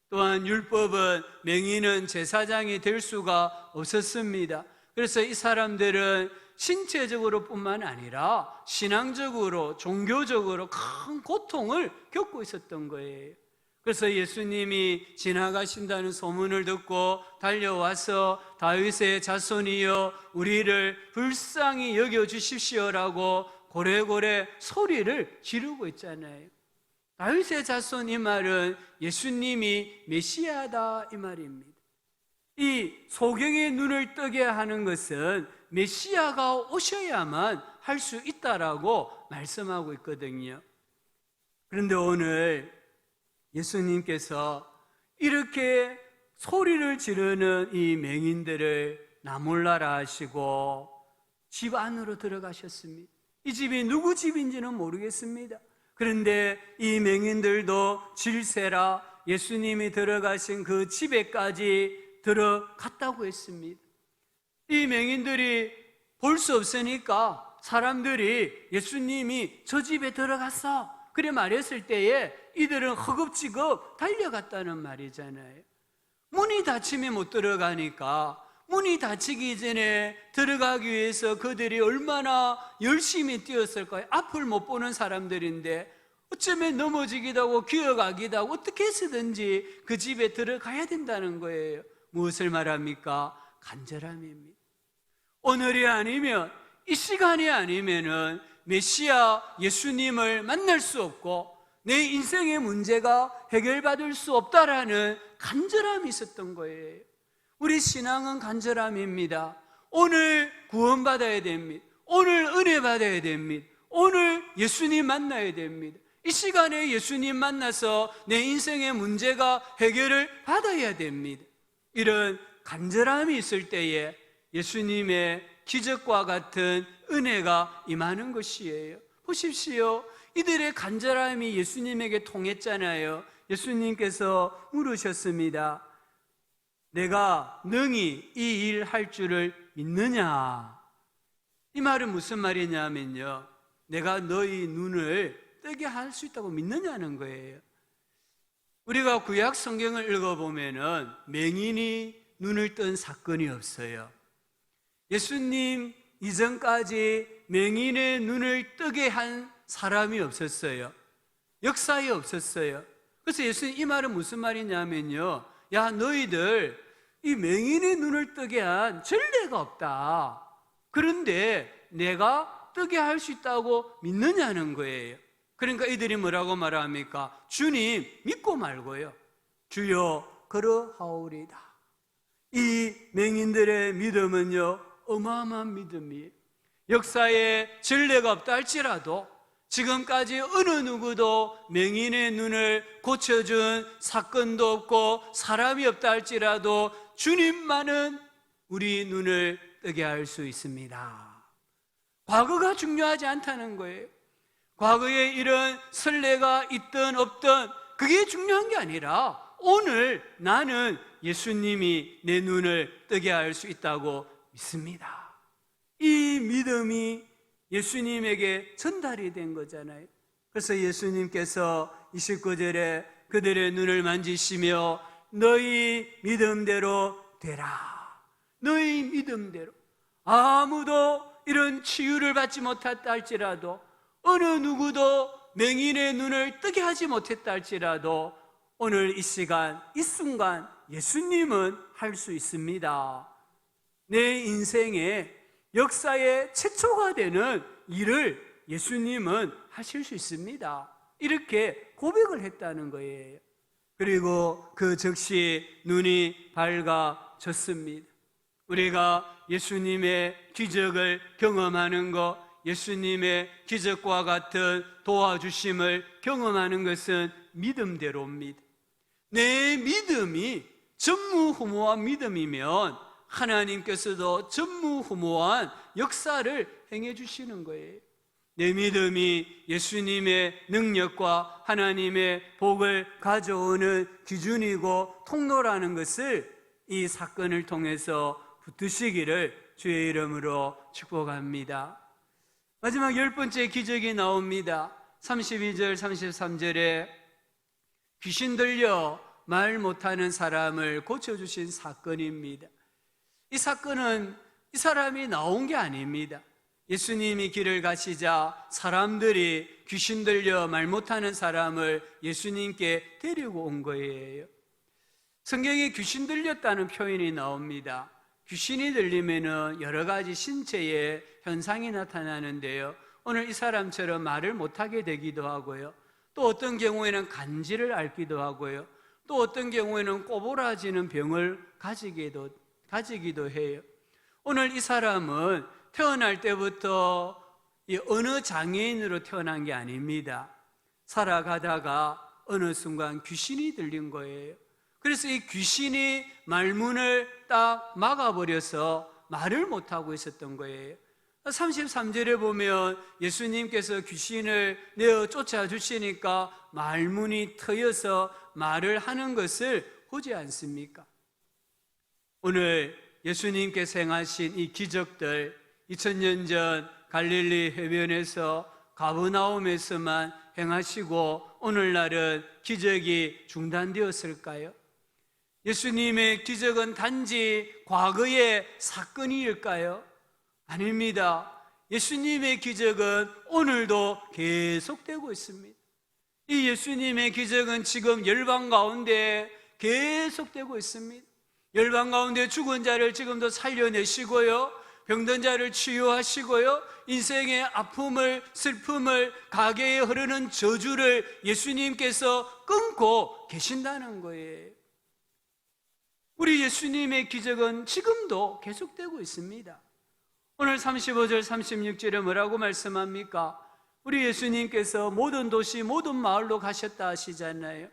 또한 율법은 맹인은 제사장이 될 수가 없었습니다. 그래서 이 사람들은 신체적으로 뿐만 아니라 신앙적으로, 종교적으로 큰 고통을 겪고 있었던 거예요. 그래서 예수님이 지나가신다는 소문을 듣고 달려와서 다윗의 자손이여 우리를 불쌍히 여겨주십시오라고 고래고래 소리를 지르고 있잖아요. 다윗의 자손 이 말은 예수님이 메시아다 이 말입니다. 이 소경의 눈을 뜨게 하는 것은 메시아가 오셔야만 할 수 있다라고 말씀하고 있거든요. 그런데 오늘 예수님께서 이렇게 소리를 지르는 이 맹인들을 나몰라라 하시고 집 안으로 들어가셨습니다. 이 집이 누구 집인지는 모르겠습니다. 그런데 이 맹인들도 질세라 예수님이 들어가신 그 집에까지 들어갔다고 했습니다. 이 맹인들이 볼 수 없으니까 사람들이 예수님이 저 집에 들어갔어 그래 말했을 때에 이들은 허겁지겁 달려갔다는 말이잖아요. 문이 닫히면 못 들어가니까 문이 닫히기 전에 들어가기 위해서 그들이 얼마나 열심히 뛰었을까요? 앞을 못 보는 사람들인데 어쩌면 넘어지기도 하고 기어가기도 하고 어떻게 해서든지 그 집에 들어가야 된다는 거예요. 무엇을 말합니까? 간절함입니다. 오늘이 아니면 이 시간이 아니면은 메시아 예수님을 만날 수 없고 내 인생의 문제가 해결받을 수 없다라는 간절함이 있었던 거예요. 우리 신앙은 간절함입니다. 오늘 구원받아야 됩니다. 오늘 은혜 받아야 됩니다. 오늘 예수님 만나야 됩니다. 이 시간에 예수님 만나서 내 인생의 문제가 해결을 받아야 됩니다. 이런 간절함이 있을 때에 예수님의 기적과 같은 은혜가 임하는 것이에요. 보십시오. 이들의 간절함이 예수님에게 통했잖아요. 예수님께서 물으셨습니다. 내가 능히 이 일 할 줄을 믿느냐? 이 말은 무슨 말이냐면요, 내가 너희 눈을 뜨게 할 수 있다고 믿느냐는 거예요. 우리가 구약 성경을 읽어보면은 맹인이 눈을 뜬 사건이 없어요. 예수님 이전까지 맹인의 눈을 뜨게 한 사람이 없었어요. 역사에 없었어요. 그래서 예수님 이 말은 무슨 말이냐면요, 야, 너희들 이 맹인의 눈을 뜨게 한 전례가 없다. 그런데 내가 뜨게 할 수 있다고 믿느냐는 거예요. 그러니까 이들이 뭐라고 말합니까? 주님 믿고 말고요, 주여 그러하오리다. 이 맹인들의 믿음은요, 어마어마한 믿음이에요. 역사에 전례가 없다 할지라도, 지금까지 어느 누구도 맹인의 눈을 고쳐준 사건도 없고 사람이 없다 할지라도 주님만은 우리 눈을 뜨게 할 수 있습니다. 과거가 중요하지 않다는 거예요. 과거에 이런 선례가 있든 없든 그게 중요한 게 아니라 오늘 나는 예수님이 내 눈을 뜨게 할 수 있다고 믿습니다. 이 믿음이 예수님에게 전달이 된 거잖아요. 그래서 예수님께서 29절에 그들의 눈을 만지시며 너희 믿음대로 되라. 너희 믿음대로. 아무도 이런 치유를 받지 못했다 할지라도, 어느 누구도 맹인의 눈을 뜨게 하지 못했다 할지라도 오늘 이 시간, 이 순간 예수님은 할 수 있습니다. 내 인생에 역사의 최초가 되는 일을 예수님은 하실 수 있습니다. 이렇게 고백을 했다는 거예요. 그리고 그 즉시 눈이 밝아졌습니다. 우리가 예수님의 기적을 경험하는 것, 예수님의 기적과 같은 도와주심을 경험하는 것은 믿음대로입니다. 내 믿음이 전무후무한 믿음이면 하나님께서도 전무후무한 역사를 행해 주시는 거예요. 내 믿음이 예수님의 능력과 하나님의 복을 가져오는 기준이고 통로라는 것을 이 사건을 통해서 붙드시기를 주의 이름으로 축복합니다. 마지막 10번째 기적이 나옵니다. 32절 33절에 귀신 들려 말 못하는 사람을 고쳐주신 사건입니다. 이 사건은 이 사람이 나온 게 아닙니다. 예수님이 길을 가시자 사람들이 귀신 들려 말 못하는 사람을 예수님께 데리고 온 거예요. 성경에 귀신 들렸다는 표현이 나옵니다. 귀신이 들리면은 여러 가지 신체의 현상이 나타나는데요, 오늘 이 사람처럼 말을 못하게 되기도 하고요, 또 어떤 경우에는 간지를 앓기도 하고요, 또 어떤 경우에는 꼬부라지는 병을 가지기도 해요. 오늘 이 사람은 태어날 때부터 어느 장애인으로 태어난 게 아닙니다. 살아가다가 어느 순간 귀신이 들린 거예요. 그래서 이 귀신이 말문을 딱 막아버려서 말을 못하고 있었던 거예요. 33절에 보면 예수님께서 귀신을 내어 쫓아주시니까 말문이 트여서 말을 하는 것을 보지 않습니까? 오늘 예수님께서 행하신 이 기적들, 2000년 전 갈릴리 해변에서 가버나움에서만 행하시고 오늘날은 기적이 중단되었을까요? 예수님의 기적은 단지 과거의 사건일까요? 아닙니다. 예수님의 기적은 오늘도 계속되고 있습니다. 이 예수님의 기적은 지금 열방 가운데 계속되고 있습니다. 열방 가운데 죽은 자를 지금도 살려내시고요, 병든 자를 치유하시고요, 인생의 아픔을, 슬픔을, 가게에 흐르는 저주를 예수님께서 끊고 계신다는 거예요. 우리 예수님의 기적은 지금도 계속되고 있습니다. 오늘 35절 36절에 뭐라고 말씀합니까? 우리 예수님께서 모든 도시 모든 마을로 가셨다 하시잖아요.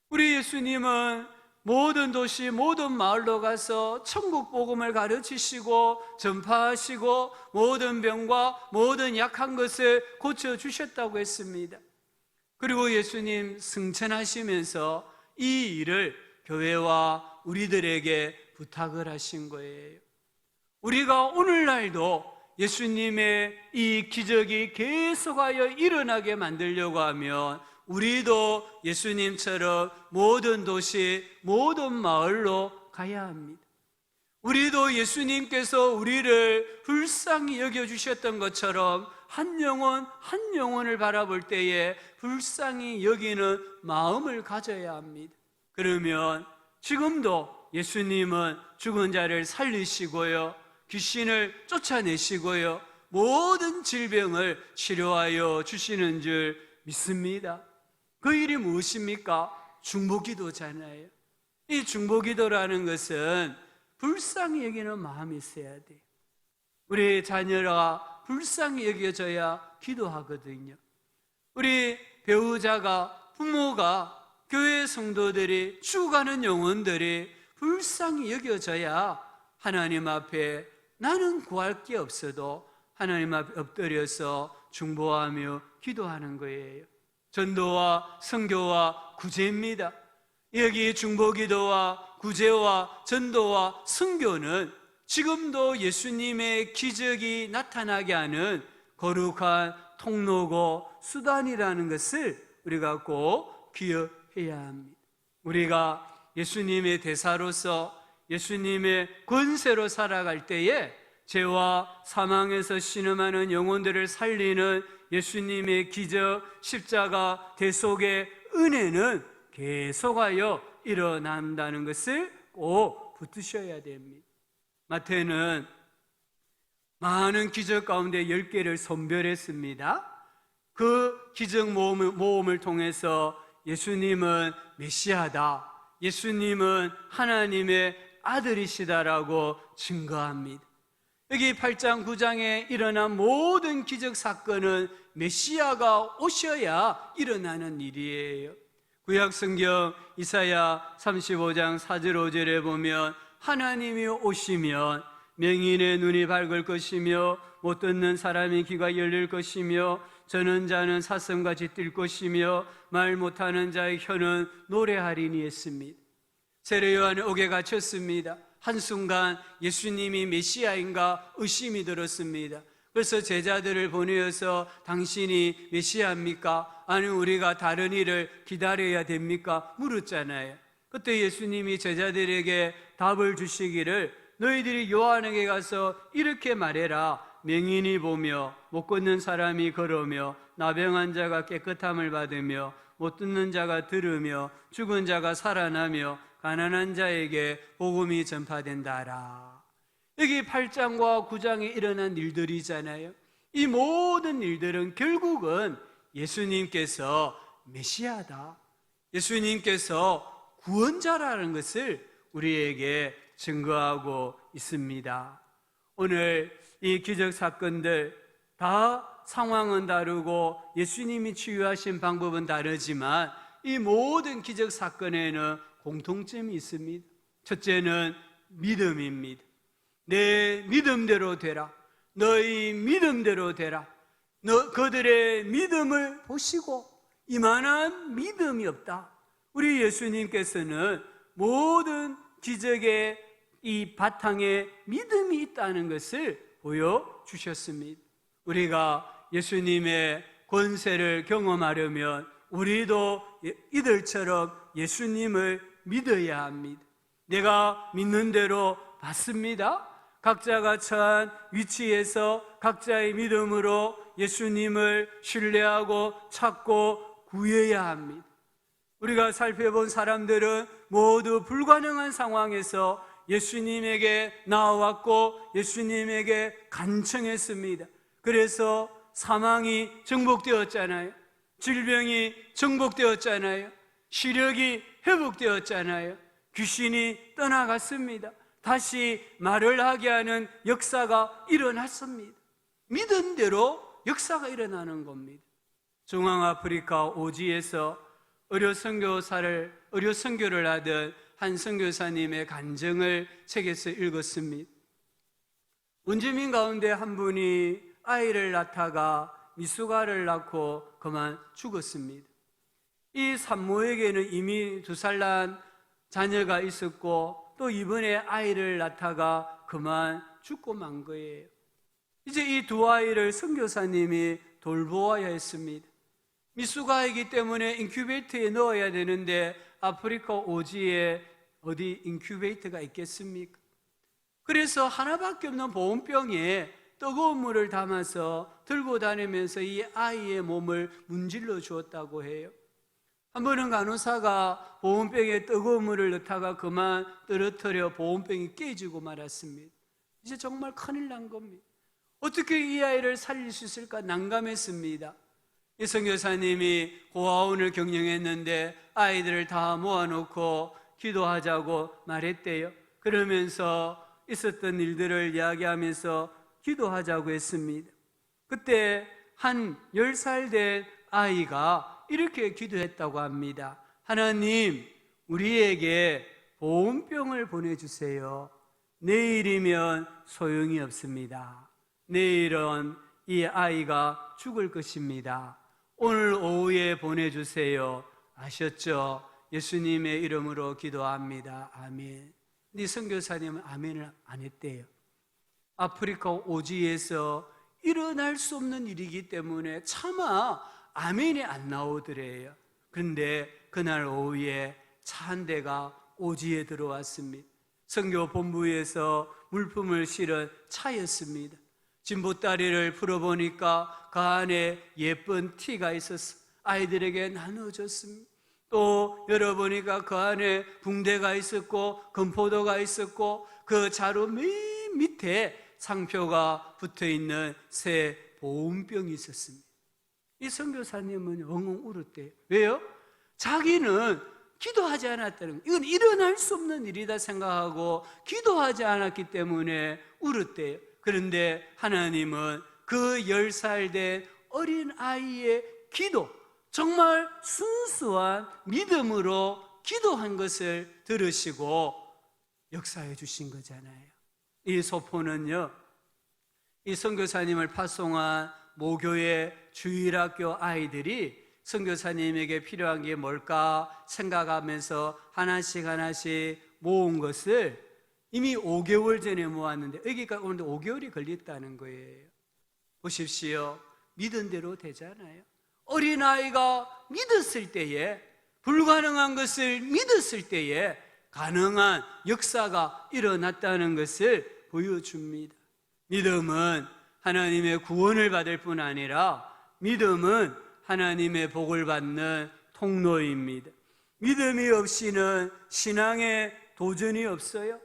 우리 예수님은 모든 도시 모든 마을로 가서 천국 복음을 가르치시고 전파하시고 모든 병과 모든 약한 것을 고쳐주셨다고 했습니다. 그리고 예수님 승천하시면서 이 일을 교회와 우리들에게 부탁을 하신 거예요. 우리가 오늘날도 예수님의 이 기적이 계속하여 일어나게 만들려고 하면 우리도 예수님처럼 모든 도시, 모든 마을로 가야 합니다. 우리도 예수님께서 우리를 불쌍히 여겨주셨던 것처럼 한 영혼 한 영혼을 바라볼 때에 불쌍히 여기는 마음을 가져야 합니다. 그러면 지금도 예수님은 죽은 자를 살리시고요, 귀신을 쫓아내시고요, 모든 질병을 치료하여 주시는 줄 믿습니다. 그 일이 무엇입니까? 중보기도잖아요. 이 중보기도라는 것은 불쌍히 여기는 마음이 있어야 돼요. 우리 자녀가 불쌍히 여겨져야 기도하거든요. 우리 배우자가, 부모가, 교회 성도들이, 죽어가는 영혼들이 불쌍히 여겨져야 하나님 앞에 나는 구할 게 없어도 하나님 앞에 엎드려서 중보하며 기도하는 거예요. 전도와 선교와 구제입니다. 여기 중보기도와 구제와 전도와 선교는 지금도 예수님의 기적이 나타나게 하는 거룩한 통로고 수단이라는 것을 우리가 꼭 기억해야 합니다. 우리가 예수님의 대사로서 예수님의 권세로 살아갈 때에 죄와 사망에서 신음하는 영혼들을 살리는 예수님의 기적, 십자가, 대속의 은혜는 계속하여 일어난다는 것을 꼭 붙드셔야 됩니다. 마태는 많은 기적 가운데 10개를 선별했습니다. 그 기적 모험을 통해서 예수님은 메시아다, 예수님은 하나님의 아들이시다라고 증거합니다. 여기 8장 9장에 일어난 모든 기적 사건은 메시아가 오셔야 일어나는 일이에요. 구약 성경 이사야 35장 4절 5절에 보면 하나님이 오시면 맹인의 눈이 밝을 것이며 못 듣는 사람의 귀가 열릴 것이며 저는 자는 사슴같이 뛸 것이며 말 못하는 자의 혀는 노래하리니 했습니다. 세례 요한의 옥에 갇혔습니다. 한순간 예수님이 메시아인가 의심이 들었습니다. 그래서 제자들을 보내어서 당신이 메시아입니까? 아니면 우리가 다른 일을 기다려야 됩니까? 물었잖아요. 그때 예수님이 제자들에게 답을 주시기를 너희들이 요한에게 가서 이렇게 말해라. 맹인이 보며 못 걷는 사람이 걸으며 나병한 자가 깨끗함을 받으며 못 듣는 자가 들으며 죽은 자가 살아나며 가난한 자에게 복음이 전파된다라. 여기 8장과 9장에 일어난 일들이잖아요. 이 모든 일들은 결국은 예수님께서 메시아다, 예수님께서 구원자라는 것을 우리에게 증거하고 있습니다. 오늘 이 기적 사건들 다 상황은 다르고 예수님이 치유하신 방법은 다르지만 이 모든 기적 사건에는 공통점이 있습니다. 첫째는 믿음입니다. 내 믿음대로 되라. 너희 믿음대로 되라. 그들의 믿음을 보시고 이만한 믿음이 없다. 우리 예수님께서는 모든 기적의 이 바탕에 믿음이 있다는 것을 보여주셨습니다. 우리가 예수님의 권세를 경험하려면 우리도 이들처럼 예수님을 믿어야 합니다. 내가 믿는 대로 받습니다. 각자가 처한 위치에서 각자의 믿음으로 예수님을 신뢰하고 찾고 구해야 합니다. 우리가 살펴본 사람들은 모두 불가능한 상황에서 예수님에게 나와왔고 예수님에게 간청했습니다. 그래서 사망이 정복되었잖아요. 질병이 정복되었잖아요. 시력이 회복되었잖아요. 귀신이 떠나갔습니다. 다시 말을 하게 하는 역사가 일어났습니다. 믿음대로 역사가 일어나는 겁니다. 중앙아프리카 오지에서 의료 선교를 하던 한 선교사님의 간증을 책에서 읽었습니다. 원주민 가운데 한 분이 아이를 낳다가 미숙아를 낳고 그만 죽었습니다. 이 산모에게는 이미 2살 난 자녀가 있었고 또 이번에 아이를 낳다가 그만 죽고 만 거예요. 이제 이 두 아이를 선교사님이 돌보아야 했습니다. 미숙아이기 때문에 인큐베이터에 넣어야 되는데 아프리카 오지에 어디 인큐베이터가 있겠습니까? 그래서 하나밖에 없는 보온병에 뜨거운 물을 담아서 들고 다니면서 이 아이의 몸을 문질러 주었다고 해요. 한 번은 간호사가 보온병에 뜨거운 물을 넣다가 그만 떨어뜨려 보온병이 깨지고 말았습니다. 이제 정말 큰일 난 겁니다. 어떻게 이 아이를 살릴 수 있을까 난감했습니다. 이 선교사님이 고아원을 경영했는데 아이들을 다 모아놓고 기도하자고 말했대요. 그러면서 있었던 일들을 이야기하면서 기도하자고 했습니다. 그때 한 10살 된 아이가 이렇게 기도했다고 합니다. 하나님, 우리에게 보온병을 보내주세요. 내일이면 소용이 없습니다. 내일은 이 아이가 죽을 것입니다. 오늘 오후에 보내주세요. 아셨죠? 예수님의 이름으로 기도합니다. 아멘. 네 선교사님은 아멘을 안 했대요. 아프리카 오지에서 일어날 수 없는 일이기 때문에 차마 아멘이 안 나오더래요. 그런데 그날 오후에 차 한 대가 오지에 들어왔습니다. 선교 본부에서 물품을 실은 차였습니다. 진보다리를 풀어보니까 그 안에 예쁜 티가 있었어. 아이들에게 나눠줬습니다. 또 열어보니까 그 안에 붕대가 있었고 금포도가 있었고 그 자루 맨 밑에 상표가 붙어있는 새 보온병이 있었습니다. 이 선교사님은 엉엉 울었대요. 왜요? 자기는 기도하지 않았다는 거예요. 이건 일어날 수 없는 일이다 생각하고 기도하지 않았기 때문에 울었대요. 그런데 하나님은 그 10살 된 어린 아이의 기도, 정말 순수한 믿음으로 기도한 것을 들으시고 역사해 주신 거잖아요. 이 소포는요, 이 선교사님을 파송한 모교의 주일학교 아이들이 선교사님에게 필요한 게 뭘까 생각하면서 하나씩 모은 것을 이미 5개월 전에 모았는데 여기까지 오는데 5개월이 걸렸다는 거예요. 보십시오. 믿은 대로 되잖아요. 어린아이가 믿었을 때에, 불가능한 것을 믿었을 때에 가능한 역사가 일어났다는 것을 보여줍니다. 믿음은 하나님의 구원을 받을 뿐 아니라 믿음은 하나님의 복을 받는 통로입니다. 믿음이 없이는 신앙에 도전이 없어요.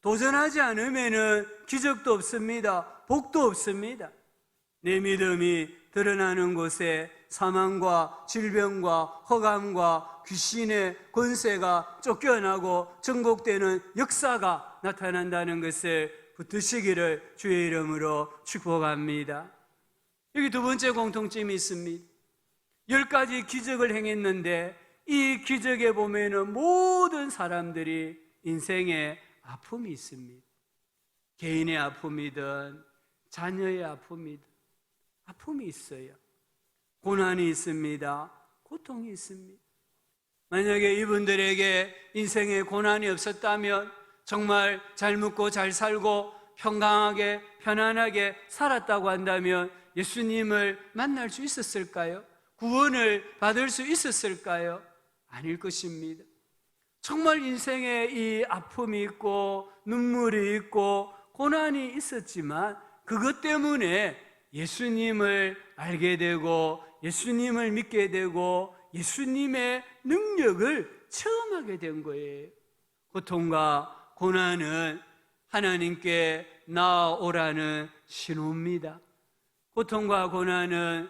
도전하지 않으면 기적도 없습니다. 복도 없습니다. 내 믿음이 드러나는 곳에 사망과 질병과 허감과 귀신의 권세가 쫓겨나고 정복되는 역사가 나타난다는 것을 붙드시기를 주의 이름으로 축복합니다. 여기 두 번째 공통점이 있습니다. 10가지 기적을 행했는데 이 기적에 보면은 모든 사람들이 인생에 아픔이 있습니다. 개인의 아픔이든 자녀의 아픔이든 아픔이 있어요. 고난이 있습니다. 고통이 있습니다. 만약에 이분들에게 인생에 고난이 없었다면 정말 잘 먹고 잘 살고 평강하게 편안하게 살았다고 한다면 예수님을 만날 수 있었을까요? 구원을 받을 수 있었을까요? 아닐 것입니다. 정말 인생에 이 아픔이 있고 눈물이 있고 고난이 있었지만 그것 때문에 예수님을 알게 되고 예수님을 믿게 되고 예수님의 능력을 체험하게 된 거예요. 고통과 고난은 하나님께 나아오라는 신호입니다. 고통과 고난은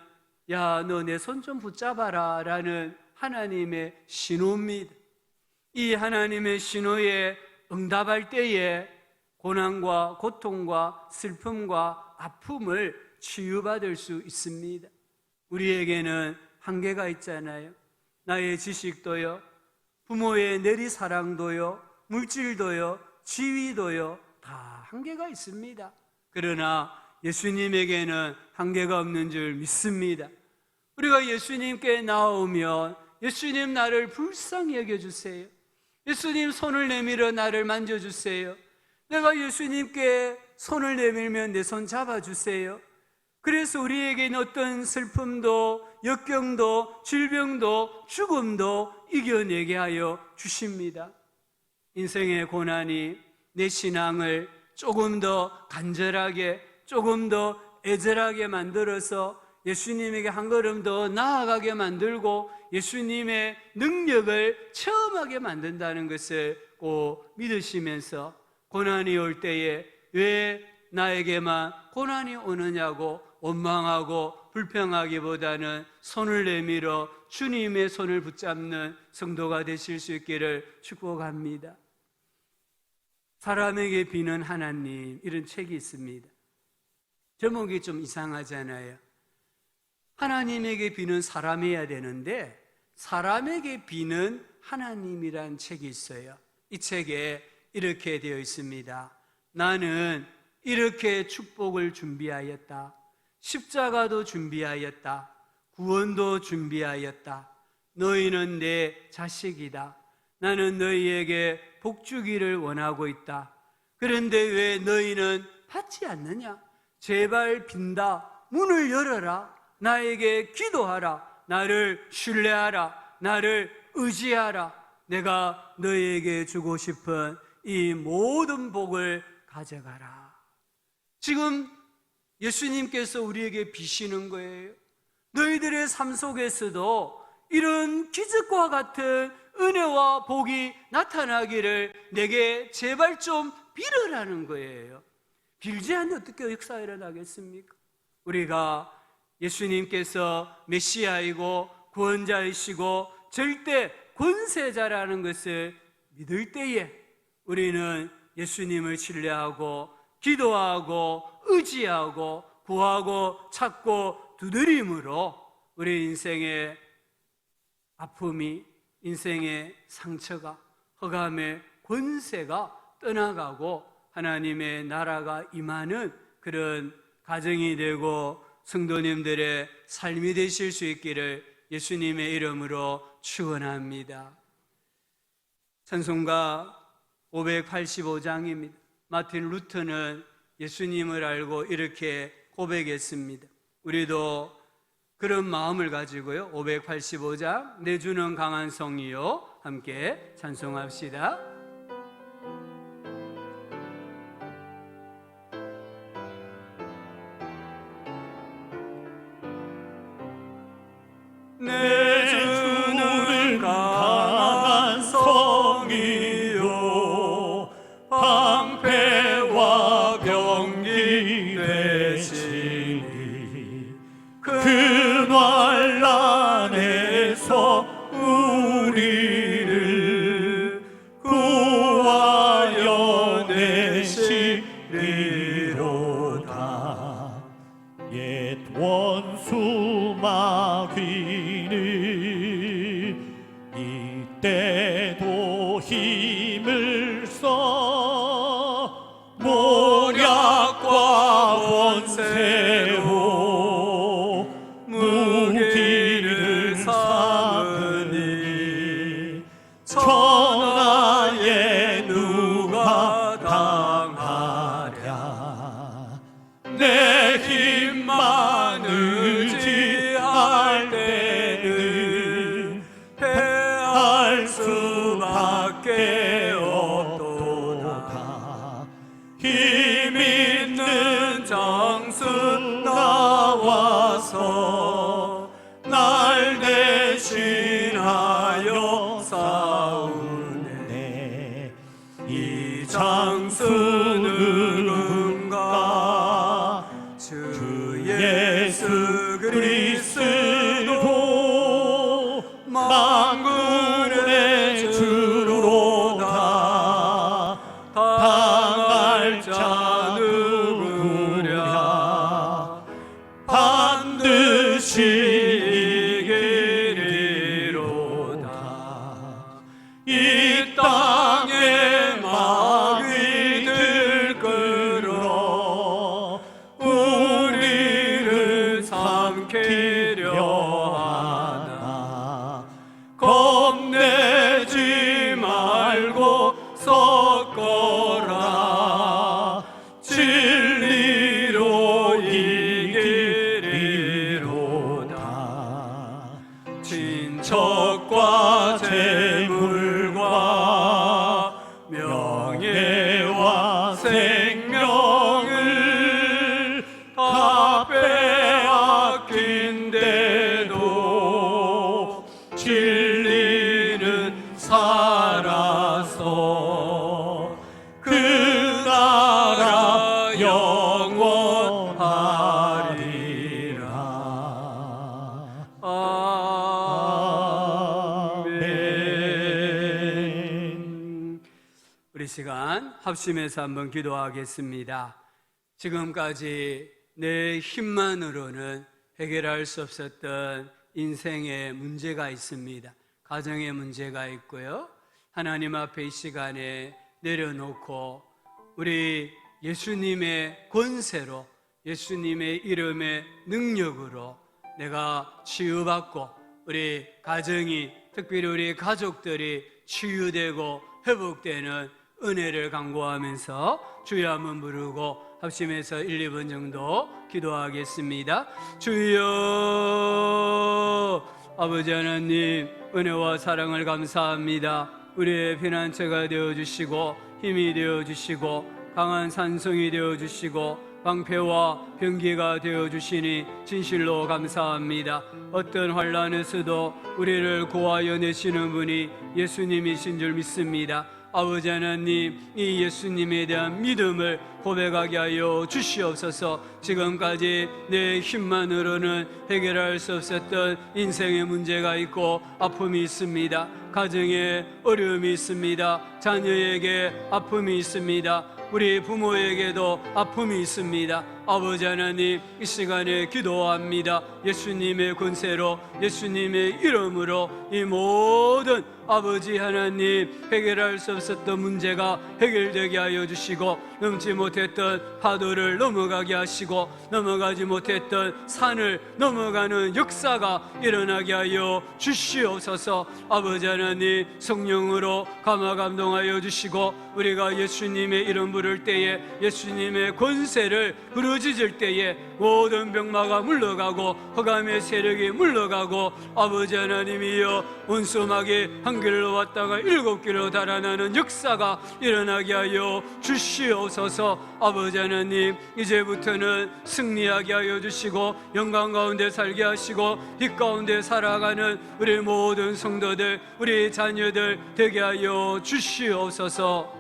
야, 너 내 손 좀 붙잡아라 라는 하나님의 신호입니다. 이 하나님의 신호에 응답할 때에 고난과 고통과 슬픔과 아픔을 치유받을 수 있습니다. 우리에게는 한계가 있잖아요. 나의 지식도요, 부모의 내리사랑도요, 물질도요, 지위도요, 다 한계가 있습니다. 그러나 예수님에게는 한계가 없는 줄 믿습니다. 우리가 예수님께 나오면 예수님 나를 불쌍히 여겨주세요. 예수님 손을 내밀어 나를 만져주세요. 내가 예수님께 손을 내밀면 내 손 잡아주세요. 그래서 우리에게는 어떤 슬픔도 역경도 질병도 죽음도 이겨내게 하여 주십니다. 인생의 고난이 내 신앙을 조금 더 간절하게, 조금 더 애절하게 만들어서 예수님에게 한 걸음 더 나아가게 만들고 예수님의 능력을 체험하게 만든다는 것을 꼭 믿으시면서 고난이 올 때에 왜 나에게만 고난이 오느냐고 원망하고 불평하기보다는 손을 내밀어 주님의 손을 붙잡는 성도가 되실 수 있기를 축복합니다. 사람에게 비는 하나님, 이런 책이 있습니다. 제목이 좀 이상하잖아요. 하나님에게 비는 사람이어야 되는데 사람에게 비는 하나님이란 책이 있어요. 이 책에 이렇게 되어 있습니다. 나는 이렇게 축복을 준비하였다. 십자가도 준비하였다. 구원도 준비하였다. 너희는 내 자식이다. 나는 너희에게 복 주기를 원하고 있다. 그런데 왜 너희는 받지 않느냐? 제발 빈다. 문을 열어라. 나에게 기도하라. 나를 신뢰하라. 나를 의지하라. 내가 너희에게 주고 싶은 이 모든 복을 가져가라. 지금 예수님께서 우리에게 비시는 거예요. 너희들의 삶 속에서도 이런 기적과 같은 은혜와 복이 나타나기를 내게 제발 좀 빌으라는 거예요. 빌지 않으면 어떻게 역사가 일어나겠습니까? 우리가 예수님께서 메시아이고 구원자이시고 절대 권세자라는 것을 믿을 때에 우리는 예수님을 신뢰하고 기도하고 의지하고 구하고 찾고 두드림으로 우리 인생의 아픔이, 인생의 상처가, 흑암의 권세가 떠나가고 하나님의 나라가 임하는 그런 가정이 되고 성도님들의 삶이 되실 수 있기를 예수님의 이름으로 축원합니다. 찬송가 585장입니다. 마틴 루터는 예수님을 알고 이렇게 고백했습니다. 우리도 그런 마음을 가지고요, 585장 내 주는 강한 성이요, 함께 찬송합시다. 내 주는 강한 성이요 방패와 병기 되시니 그 환난에서 우리를 구하여 내시리로다. 옛 원수 마귀는 이때도 힘을 써 모략과 원세로 무기를 삼으니 천하에 누가 당하랴. 내 힘만 의지할 때는 패할 수밖에 없도다. 힘 있는 장수 나와서 날 대신하여 싸우네. 이 장수 누군가? 주 예수 그리스도 만군의 주로다. 당할 자 누구랴? 반드시 이기리로다. 이 땅에 마귀들 끌어 우리를 삼키려 하나. 겁내지 말고 섞어라. 진리로 이기리로다. 척과 재물과 명예와 생명을 다 빼앗긴데도 진리는 살아서 그 나라 영원하리라. 아멘. 우리 시간 합심해서 한번 기도하겠습니다. 지금까지 내 힘만으로는 해결할 수 없었던 인생의 문제가 있습니다. 가정의 문제가 있고요. 하나님 앞에 이 시간에 내려놓고 우리 예수님의 권세로, 예수님의 이름의 능력으로 내가 치유받고 우리 가정이, 특별히 우리 가족들이 치유되고 회복되는 은혜를 간구하면서 주여 한번 부르고 합심해서 1, 2분 정도 기도하겠습니다. 주여, 아버지 하나님, 은혜와 사랑을 감사합니다. 우리의 피난처가 되어주시고 힘이 되어주시고 강한 산성이 되어주시고 방패와 병기가 되어주시니 진실로 감사합니다. 어떤 환난에서도 우리를 구하여 내시는 분이 예수님이신 줄 믿습니다. 아버지 하나님, 이 예수님에 대한 믿음을 고백하게 하여 주시옵소서. 지금까지 내 힘만으로는 해결할 수 없었던 인생의 문제가 있고 아픔이 있습니다. 가정에 어려움이 있습니다. 자녀에게 아픔이 있습니다. 우리 부모에게도 아픔이 있습니다. 아버지 하나님, 이 시간에 기도합니다. 예수님의 권세로, 예수님의 이름으로 이 모든 아버지 하나님 해결할 수 없었던 문제가 해결되게 하여 주시고, 넘지 못했던 파도를 넘어가게 하시고 넘어가지 못했던 산을 넘어가는 역사가 일어나게 하여 주시옵소서. 아버지 하나님, 성령으로 감화 감동하여 주시고 우리가 예수님의 이름 부를 때에, 예수님의 권세를 부르짖을 때에 모든 병마가 물러가고 흑암의 세력이 물러가고, 아버지 하나님이여, 원수막이 한 길로 왔다가 7길로 달아나는 역사가 일어나게 하여 주시옵소서. 아버지 하나님, 이제부터는 승리하게 하여 주시고 영광 가운데 살게 하시고 빛 가운데 살아가는 우리 모든 성도들, 우리 자녀들 되게 하여 주시옵소서.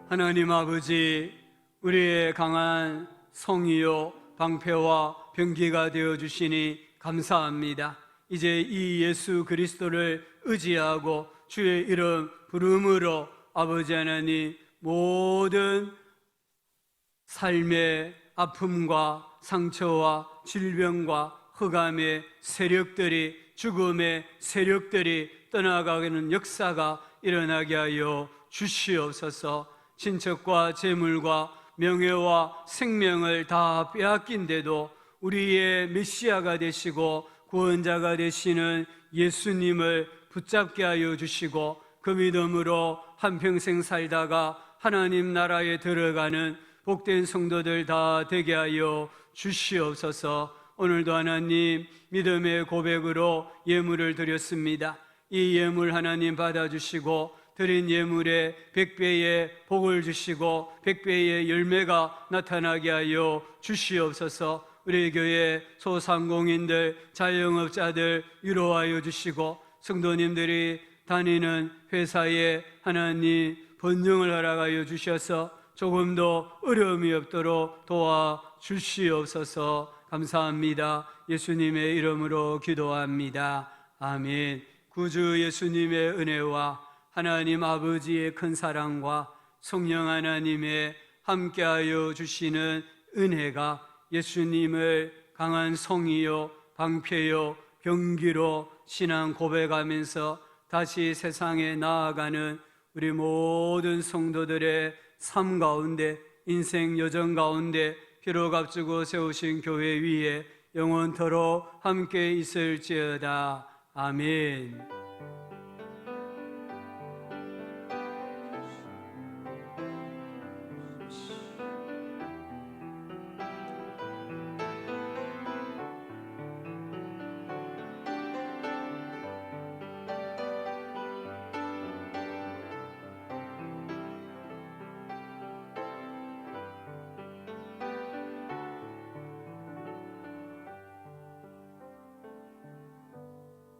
하나님 아버지, 우리의 강한 성이요 방패와 병기가 되어주시니 감사합니다. 이제 이 예수 그리스도를 의지하고 주의 이름 부름으로 아버지 하나님, 모든 삶의 아픔과 상처와 질병과 흑암의 세력들이, 죽음의 세력들이 떠나가는 역사가 일어나게 하여 주시옵소서. 친척과 재물과 명예와 생명을 다 빼앗긴데도 우리의 메시아가 되시고 구원자가 되시는 예수님을 붙잡게 하여 주시고, 그 믿음으로 한평생 살다가 하나님 나라에 들어가는 복된 성도들 다 되게 하여 주시옵소서. 오늘도 하나님, 믿음의 고백으로 예물을 드렸습니다. 이 예물 하나님 받아주시고 드린 예물에 100배의 복을 주시고 100배의 열매가 나타나게 하여 주시옵소서. 우리 교회 소상공인들, 자영업자들 위로하여 주시고, 성도님들이 다니는 회사에 하나님 번영을 허락하여 주셔서 조금도 어려움이 없도록 도와주시옵소서. 감사합니다. 예수님의 이름으로 기도합니다. 아멘. 구주 예수님의 은혜와 하나님 아버지의 큰 사랑과 성령 하나님의 함께하여 주시는 은혜가 예수님을 강한 성이요 방패요 병기로 신앙 고백하면서 다시 세상에 나아가는 우리 모든 성도들의 삶 가운데, 인생 여정 가운데 피로 값주고 세우신 교회 위에 영원토록 함께 있을지어다. 아멘.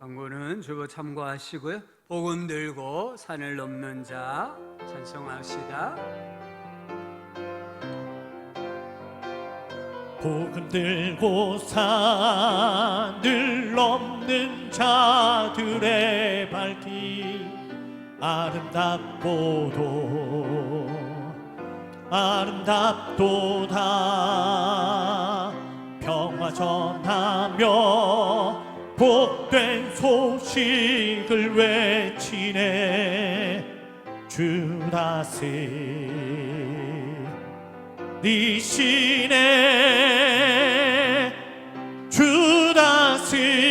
광고는 주보 참고하시고요. 복음 들고 산을 넘는 자 찬송합시다. 복음 들고 산을 넘는 자들의 발길 아름답고도 아름답도다. 평화 전하며 복된 소식을 외치네. 주다스 니시네. 주다스